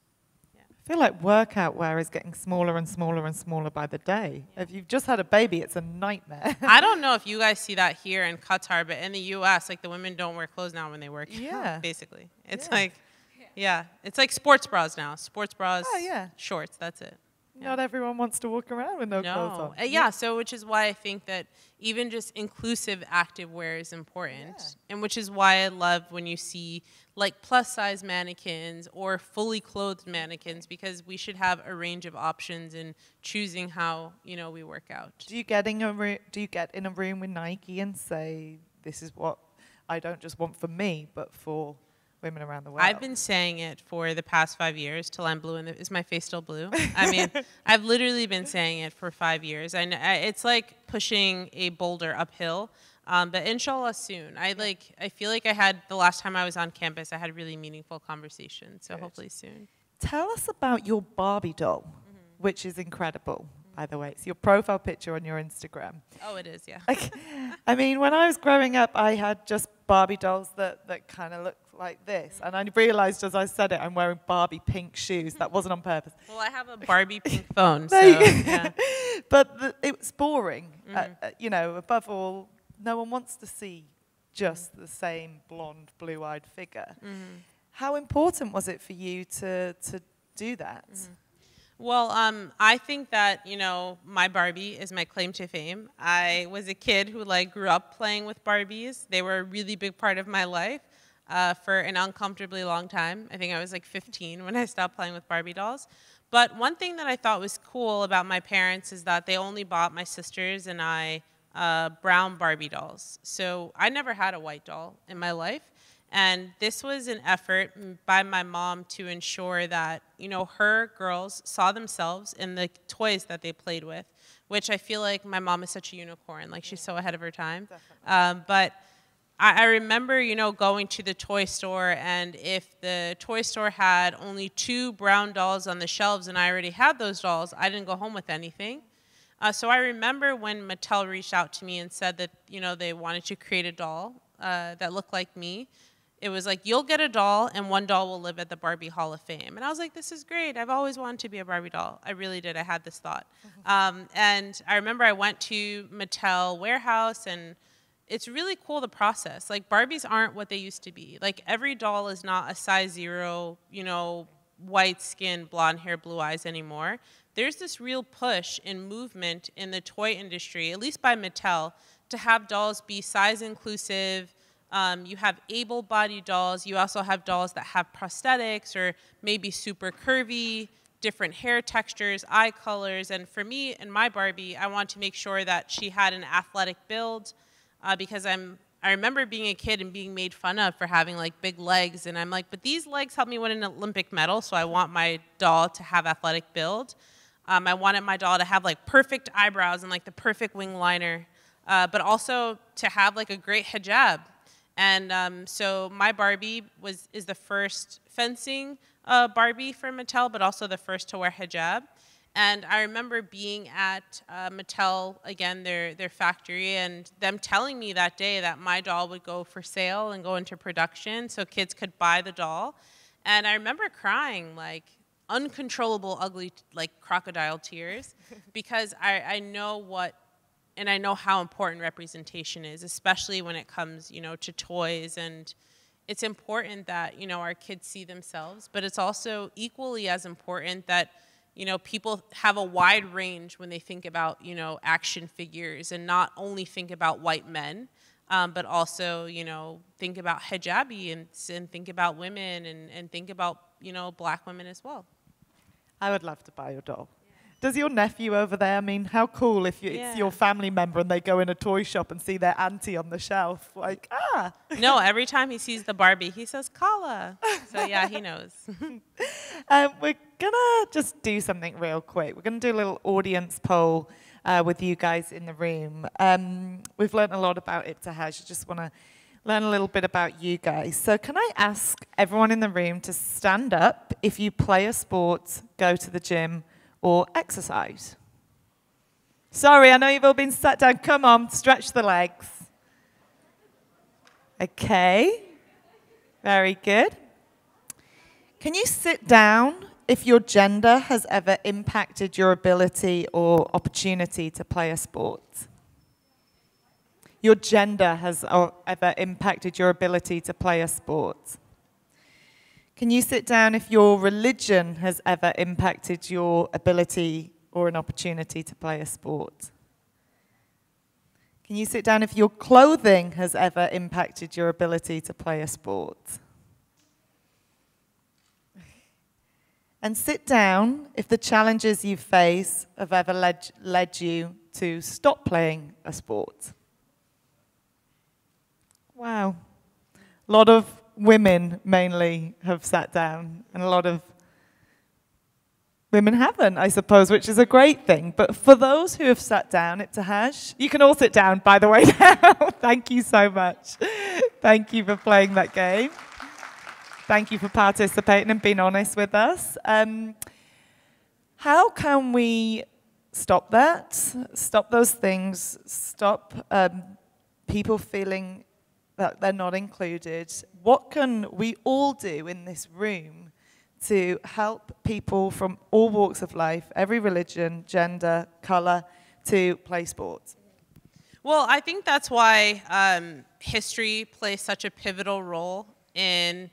Speaker 1: I feel like workout wear is getting smaller and smaller and smaller by the day. If you've just had a baby, it's a nightmare.
Speaker 2: I don't know if you guys see that here in Qatar, but in the U.S., like the women don't wear clothes now when they work.
Speaker 1: Yeah.
Speaker 2: Basically. It's like, yeah, it's like sports bras now. Sports bras, shorts, that's it.
Speaker 1: Not everyone wants to walk around with no clothes on.
Speaker 2: Yeah, so which is why I think that even just inclusive active wear is important. And which is why I love when you see like plus size mannequins or fully clothed mannequins, because we should have a range of options in choosing how, you know, we work out.
Speaker 1: Do you get in a room with Nike and say, this is what I don't just want for me, but for women around the world?
Speaker 2: I've been saying it for the past 5 years till I'm blue. Is my face still blue? I mean, I've literally been saying it for 5 years. And it's like pushing a boulder uphill. But inshallah soon. I feel like the last time I was on campus, I had really meaningful conversations. So hopefully soon.
Speaker 1: Tell us about your Barbie doll, which is incredible, by the way. It's your profile picture on your Instagram.
Speaker 2: Oh, it is, yeah.
Speaker 1: I mean, when I was growing up, I had just Barbie dolls that kind of looked like this. And I realized as I said it, I'm wearing Barbie pink shoes. That wasn't on purpose.
Speaker 2: Well, I have a Barbie pink phone, so yeah.
Speaker 1: But it was boring. You know, above all, no one wants to see just the same blonde, blue-eyed figure. How important was it for you to do that?
Speaker 2: Well, I think that, you know, my Barbie is my claim to fame. I was a kid who grew up playing with Barbies. They were a really big part of my life for an uncomfortably long time. I think I was like 15 when I stopped playing with Barbie dolls. But one thing that I thought was cool about my parents is that they only bought my sisters and I brown Barbie dolls. So I never had a white doll in my life. And this was an effort by my mom to ensure that, you know, her girls saw themselves in the toys that they played with, which I feel like my mom is such a unicorn. Like, she's so ahead of her time. But I remember, you know, going to the toy store, and if the toy store had only 2 brown dolls on the shelves and I already had those dolls, I didn't go home with anything. So I remember when Mattel reached out to me and said that, you know, they wanted to create a doll that looked like me. It was like, you'll get a doll, and 1 doll will live at the Barbie Hall of Fame. And I was like, this is great. I've always wanted to be a Barbie doll. I really did. I had this thought. And I remember I went to Mattel warehouse, and it's really cool, the process. Like, Barbies aren't what they used to be. Like, every doll is not a size 0, you know, white skin, blonde hair, blue eyes anymore. There's this real push in movement in the toy industry, at least by Mattel, to have dolls be size inclusive. You have able-bodied dolls. You also have dolls that have prosthetics or maybe super curvy, different hair textures, eye colors. And for me and my Barbie, I want to make sure that she had an athletic build because I remember being a kid and being made fun of for having like big legs. And I'm like, but these legs help me win an Olympic medal, so I want my doll to have athletic build. I wanted my doll to have like perfect eyebrows and like the perfect wing liner, but also to have like a great hijab. And so my Barbie is the first fencing Barbie for Mattel, but also the first to wear hijab. And I remember being at Mattel, again, their factory, and them telling me that day that my doll would go for sale and go into production so kids could buy the doll. And I remember crying, like uncontrollable, ugly, like crocodile tears, because I know what, and I know how important representation is, especially when it comes, you know, to toys. And it's important that, you know, our kids see themselves, but it's also equally as important that, you know, people have a wide range when they think about, you know, action figures, and not only think about white men, but also, you know, think about hijabi and think about women and think about, you know, black women as well.
Speaker 1: I would love to buy your doll. Does your nephew over there, I mean, how cool if it's your family member and they go in a toy shop and see their auntie on the shelf, like, ah.
Speaker 2: No, every time he sees the Barbie, he says, Kala. So yeah, he knows.
Speaker 1: We're gonna just do something real quick. We're gonna do a little audience poll. with you guys in the room. We've learned a lot about Ibtihaj. I just want to learn a little bit about you guys. So can I ask everyone in the room to stand up if you play a sport, go to the gym, or exercise? Sorry, I know you've all been sat down. Come on, stretch the legs. Okay, very good. Can you sit down if your gender has ever impacted your ability or opportunity to play a sport? Your gender has ever impacted your ability to play a sport? Can you sit down if your religion has ever impacted your ability or an opportunity to play a sport? Can you sit down if your clothing has ever impacted your ability to play a sport? And sit down if the challenges you face have ever led you to stop playing a sport. Wow. A lot of women mainly have sat down, and a lot of women haven't, I suppose, which is a great thing. But for those who have sat down, Ibtihaj, you can all sit down, by the way, now. Thank you so much. Thank you for playing that game. Thank you for participating and being honest with us. How can we stop that? Stop those things? Stop people feeling that they're not included? What can we all do in this room to help people from all walks of life, every religion, gender, color, to play sports?
Speaker 2: Well, I think that's why history plays such a pivotal role in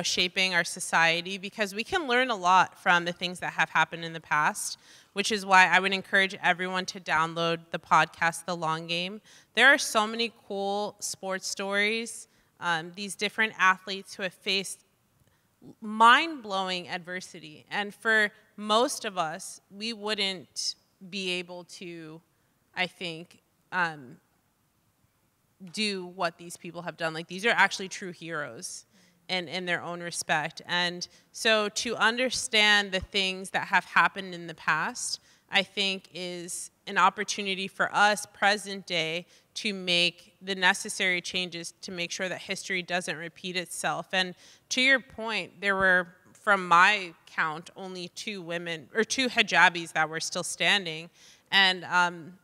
Speaker 2: shaping our society, because we can learn a lot from the things that have happened in the past, which is why I would encourage everyone to download the podcast, The Long Game. There are so many cool sports stories, these different athletes who have faced mind-blowing adversity. And for most of us, we wouldn't be able to, I think, do what these people have done. Like, these are actually true heroes in their own respect. And so to understand the things that have happened in the past, I think is an opportunity for us, present day, to make the necessary changes to make sure that history doesn't repeat itself. And to your point, there were, from my count, only 2 women, or 2 hijabis that were still standing. And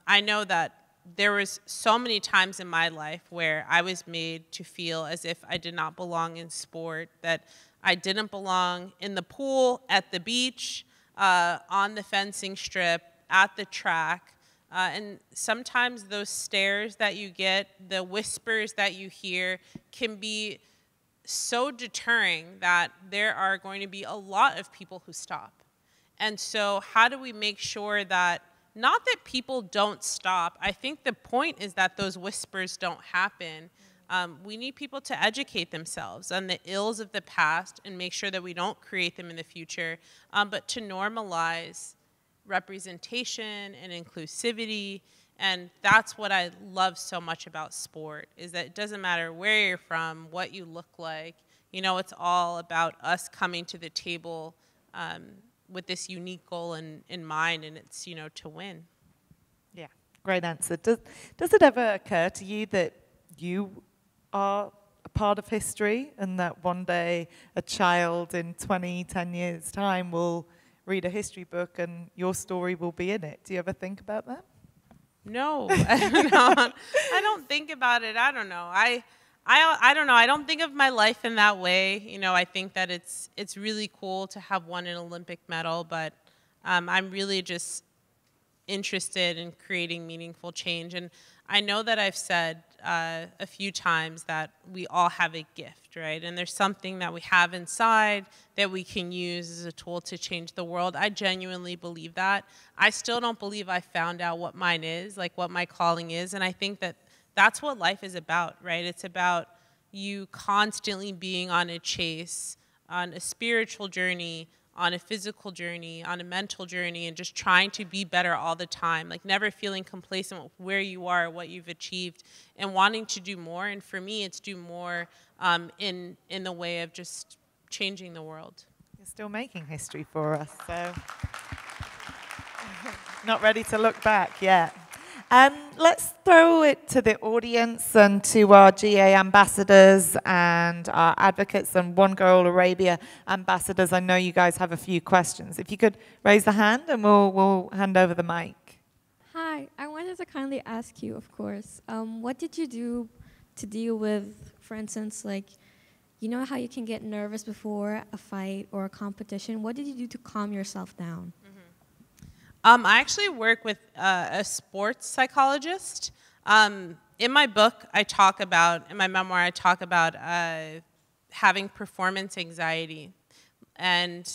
Speaker 2: I know that there was so many times in my life where I was made to feel as if I did not belong in sport, that I didn't belong in the pool, at the beach, on the fencing strip, at the track. And sometimes those stares that you get, the whispers that you hear, can be so deterring that there are going to be a lot of people who stop. And so how do we make sure that, not that people don't stop, I think the point is that those whispers don't happen. We need people to educate themselves on the ills of the past and make sure that we don't create them in the future, but to normalize representation and inclusivity. And that's what I love so much about sport, is that it doesn't matter where you're from, what you look like. It's all about us coming to the table with this unique goal in mind, and it's, to win.
Speaker 1: Yeah, great answer. Does it ever occur to you that you are a part of history, and that one day a child in 10 years' time will read a history book and your story will be in it? Do you ever think about that?
Speaker 2: No, I don't think about it. I don't know. I don't know. I don't think of my life in that way. I think that it's really cool to have won an Olympic medal, but I'm really just interested in creating meaningful change. And I know that I've said a few times that we all have a gift, right? And there's something that we have inside that we can use as a tool to change the world. I genuinely believe that. I still don't believe I found out what mine is, like what my calling is. And I think that that's what life is about, right? It's about you constantly being on a chase, on a spiritual journey, on a physical journey, on a mental journey, and just trying to be better all the time, like never feeling complacent with where you are, what you've achieved, and wanting to do more. And for me, it's do more in the way of just changing the world.
Speaker 1: You're still making history for us, so Not ready to look back yet. Let's throw it to the audience and to our GA ambassadors and our advocates and One Girl Arabia ambassadors. I know you guys have a few questions. If you could raise the hand and we'll hand over the mic.
Speaker 7: Hi, I wanted to kindly ask you, of course, what did you do to deal with, for instance, like, you know how you can get nervous before a fight or a competition? What did you do to calm yourself down?
Speaker 2: I actually work with a sports psychologist. In my book, in my memoir, I talk about having performance anxiety. And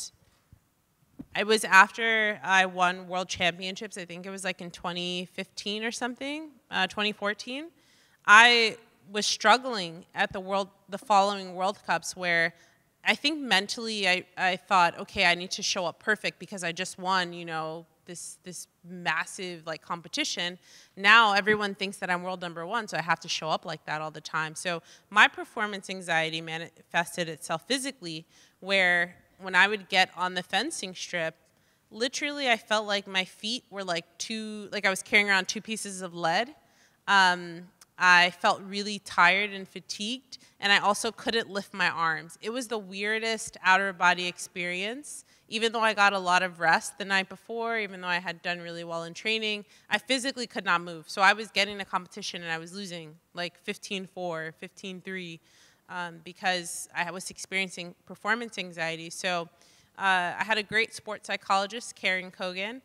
Speaker 2: it was after I won world championships, I think it was like in 2015 or something, 2014. I was struggling at the following World Cups where I think mentally I thought, okay, I need to show up perfect because I just won, you know, this massive like competition. Now everyone thinks that I'm world #1, so I have to show up like that all the time. So my performance anxiety manifested itself physically, where when I would get on the fencing strip, literally I felt like my feet were like I was carrying around 2 pieces of lead. I felt really tired and fatigued, and I also couldn't lift my arms. It was the weirdest outer-body experience. Even though I got a lot of rest the night before, even though I had done really well in training, I physically could not move. So I was getting a competition and I was losing like 15-4, 15-3, because I was experiencing performance anxiety. So I had a great sports psychologist, Karen Kogan,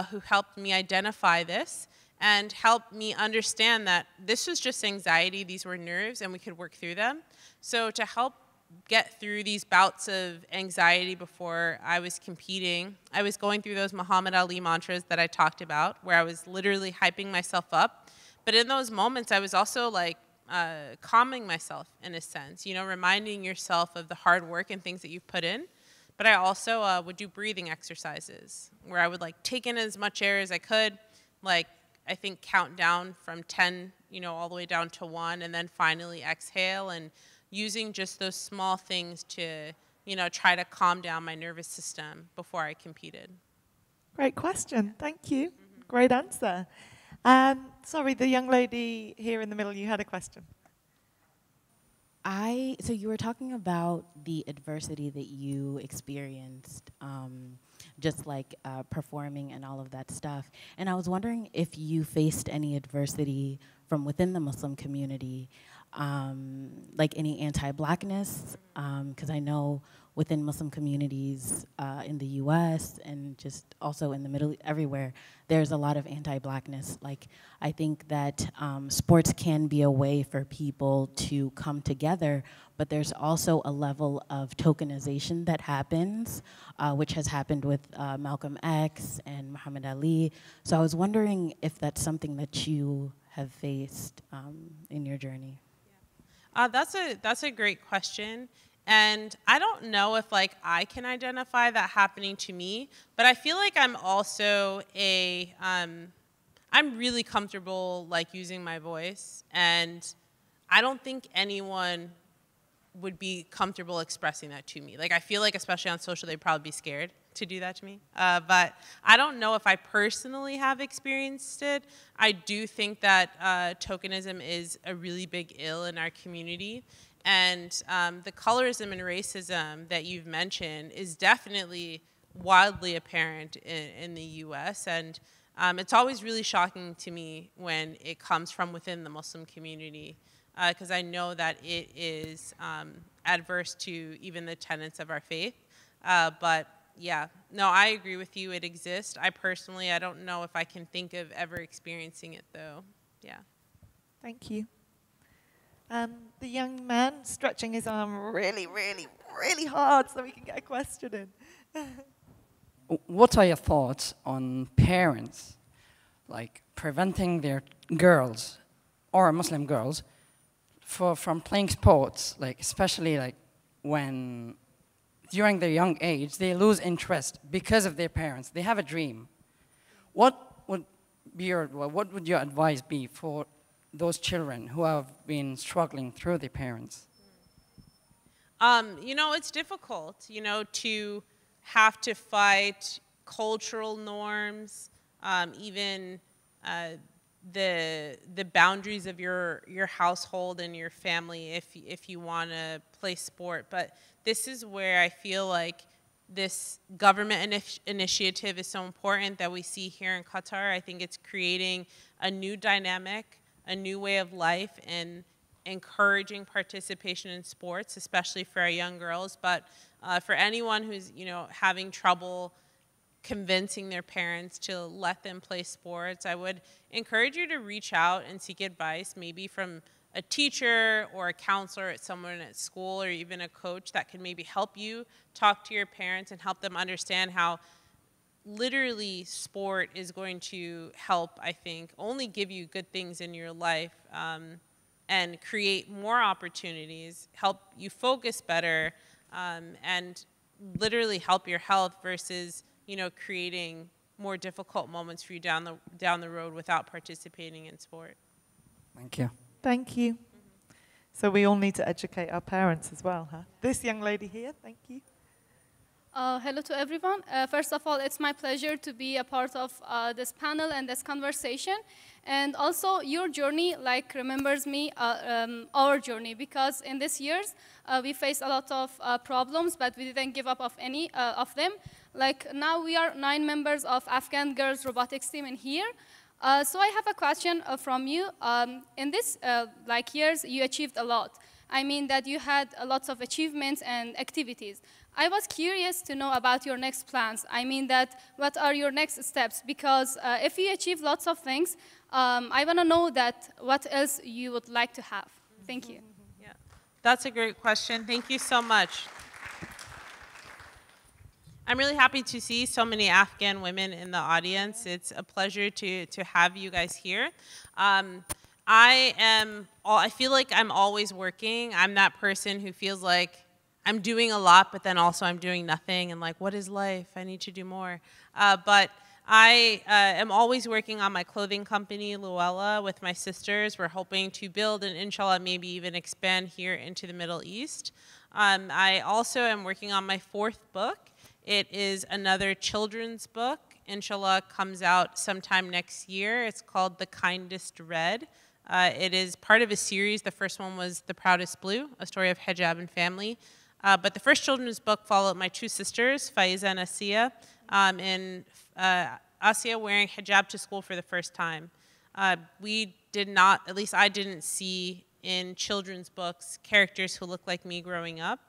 Speaker 2: who helped me identify this and helped me understand that this was just anxiety, these were nerves, and we could work through them. So to help get through these bouts of anxiety before I was competing, I was going through those Muhammad Ali mantras that I talked about, where I was literally hyping myself up. But in those moments, I was also like calming myself in a sense, you know, reminding yourself of the hard work and things that you've put in. But I also would do breathing exercises where I would like take in as much air as I could, like I think count down from 10, you know, all the way down to 1, and then finally exhale, and using just those small things to, you know, try to calm down my nervous system before I competed.
Speaker 1: Great question. Thank you. Great answer. Sorry, the young lady here in the middle, you had a question.
Speaker 8: So you were talking about the adversity that you experienced, just like performing and all of that stuff. And I was wondering if you faced any adversity from within the Muslim community, like any anti-Blackness, because I know within Muslim communities in the US and just also in the Middle East, everywhere, there's a lot of anti-Blackness. Like, I think that sports can be a way for people to come together, but there's also a level of tokenization that happens, which has happened with Malcolm X and Muhammad Ali. So I was wondering if that's something that you have faced in your journey.
Speaker 2: That's a great question. And I don't know if like I can identify that happening to me, but I feel like I'm also I'm really comfortable like using my voice, and I don't think anyone would be comfortable expressing that to me. Like I feel like especially on social, they'd probably be scared to do that to me. But I don't know if I personally have experienced it. I do think that tokenism is a really big ill in our community. And the colorism and racism that you've mentioned is definitely wildly apparent in the US. And it's always really shocking to me when it comes from within the Muslim community, because I know that it is adverse to even the tenets of our faith. But yeah, no, I agree with you, it exists. I don't know if I can think of ever experiencing it though, yeah.
Speaker 1: Thank you. The young man stretching his arm really, really, really hard so we can get a question in.
Speaker 9: What are your thoughts on parents, like preventing their girls or Muslim girls from playing sports, like especially like when during their young age they lose interest because of their parents? They have a dream. What would your advice be for those children who have been struggling through their parents?
Speaker 2: You know, it's difficult, you know, to have to fight cultural norms, even the boundaries of your household and your family if you want to play sport. But this is where I feel like this government initiative is so important that we see here in Qatar. I think it's creating a new dynamic, a new way of life, and encouraging participation in sports, especially for our young girls. But for anyone who's having trouble convincing their parents to let them play sports, I would encourage you to reach out and seek advice, maybe from a teacher or a counselor at someone at school, or even a coach that can maybe help you talk to your parents and help them understand how literally sport is going to help, I think, only give you good things in your life, and create more opportunities, help you focus better, and literally help your health versus creating more difficult moments for you down the road without participating in sport.
Speaker 9: Thank you.
Speaker 1: Thank you. So we all need to educate our parents as well, huh? This young lady here, thank you.
Speaker 10: Hello to everyone. First of all, it's my pleasure to be a part of this panel and this conversation. And also, your journey remembers me, our journey, because in these years, we faced a lot of problems, but we didn't give up of any of them. Now we are 9 members of Afghan girls robotics team in here. So I have a question from you. In this years, you achieved a lot. I mean that you had lots of achievements and activities. I was curious to know about your next plans. I mean that what are your next steps? Because if you achieve lots of things, I want to know that what else you would like to have. Thank you.
Speaker 2: Yeah, that's a great question. Thank you so much. I'm really happy to see so many Afghan women in the audience. It's a pleasure to have you guys here. I feel like I'm always working. I'm that person who feels like I'm doing a lot, but then also I'm doing nothing, and what is life? I need to do more. But I am always working on my clothing company, Luella, with my sisters. We're hoping to build and inshallah maybe even expand here into the Middle East. I also am working on my 4th book. It is another children's book. Inshallah comes out sometime next year. It's called The Kindest Red. It is part of a series. The first one was The Proudest Blue, a story of hijab and family. But the first children's book followed my 2 sisters, Faiza and Asiya, in Asiya wearing hijab to school for the first time. We did not, at least I didn't see in children's books, characters who looked like me growing up.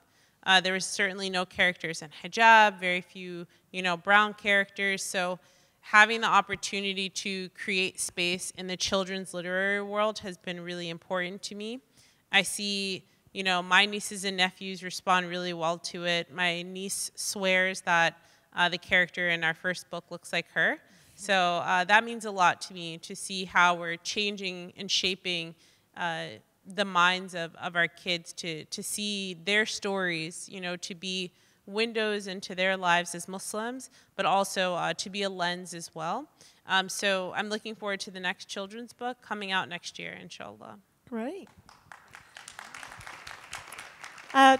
Speaker 2: There was certainly no characters in hijab, very few, brown characters. So having the opportunity to create space in the children's literary world has been really important to me. I see, my nieces and nephews respond really well to it. My niece swears that the character in our first book looks like her. So that means a lot to me to see how we're changing and shaping the minds of our kids to see their stories, to be windows into their lives as Muslims, but also to be a lens as well. So I'm looking forward to the next children's book coming out next year, inshallah.
Speaker 1: Great.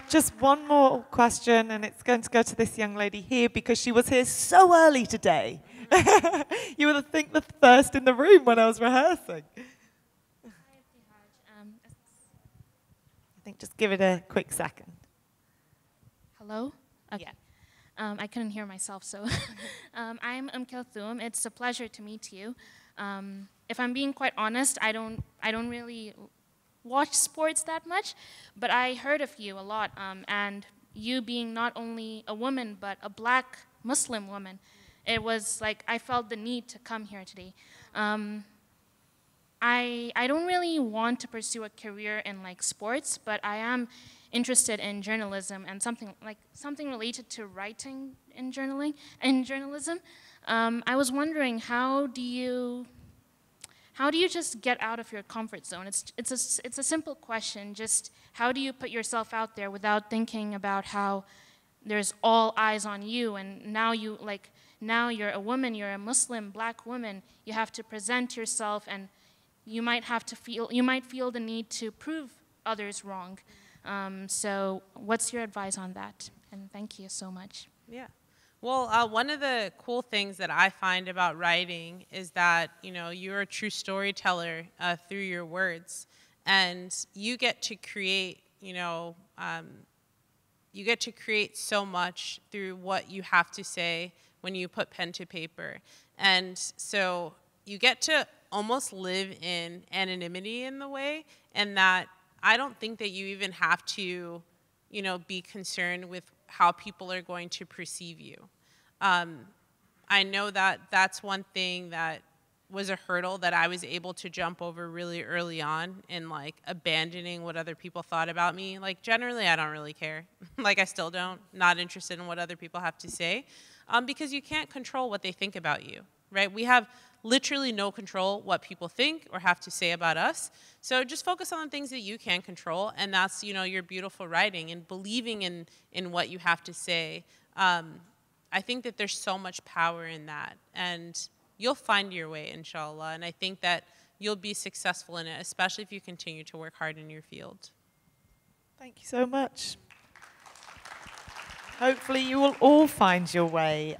Speaker 1: Just one more question, and it's going to go to this young lady here because she was here so early today. You were, I think, the first in the room when I was rehearsing. I think just give it a quick second.
Speaker 11: Hello? Okay. Yeah. I couldn't hear myself, so. I'm Kulthum. It's a pleasure to meet you. If I'm being quite honest, I don't really watch sports that much, but I heard of you a lot, and you being not only a woman, but a black Muslim woman, it was like I felt the need to come here today. I don't really want to pursue a career in sports, but I am interested in journalism and something related to writing in journalism. I was wondering, how do you just get out of your comfort zone? It's a simple question. Just how do you put yourself out there without thinking about how there's all eyes on you, and now you're a woman, you're a Muslim black woman, you have to present yourself, and you might feel the need to prove others wrong. So what's your advice on that? And thank you so much.
Speaker 2: Yeah. Well, one of the cool things that I find about writing is that, you know, you're a true storyteller through your words. And you get to create, you know, you get to create so much through what you have to say when you put pen to paper. And so you get to almost live in anonymity in the way, and that I don't think that you even have to, you know, be concerned with how people are going to perceive you. I know that that's one thing that was a hurdle that I was able to jump over really early on in like abandoning what other people thought about me. Like generally I don't really care. Like I still don't, not interested in what other people have to say, because you can't control what they think about you, right? We have literally no control what people think or have to say about us. So just focus on the things that you can control, and that's, you know, your beautiful writing and believing in what you have to say. I think that there's so much power in that, and you'll find your way, inshallah, and I think that you'll be successful in it, especially if you continue to work hard in your field.
Speaker 1: Thank you so much. Hopefully you will all find your way.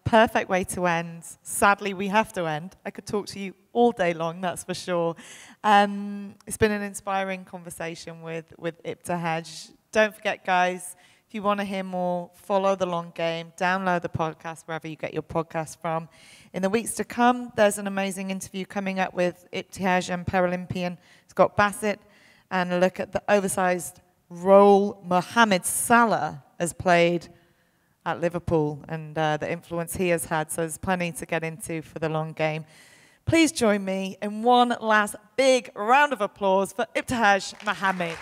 Speaker 1: Perfect way to end. Sadly, we have to end. I could talk to you all day long, that's for sure. It's been an inspiring conversation with Ibtihaj. Don't forget, guys, if you want to hear more, follow The Long Game, download the podcast wherever you get your podcast from. In the weeks to come, there's an amazing interview coming up with Ibtihaj and Paralympian Scott Bassett, and a look at the oversized role Mohamed Salah has played at Liverpool and the influence he has had. So there's plenty to get into for The Long Game. Please join me in one last big round of applause for Ibtihaj Muhammad.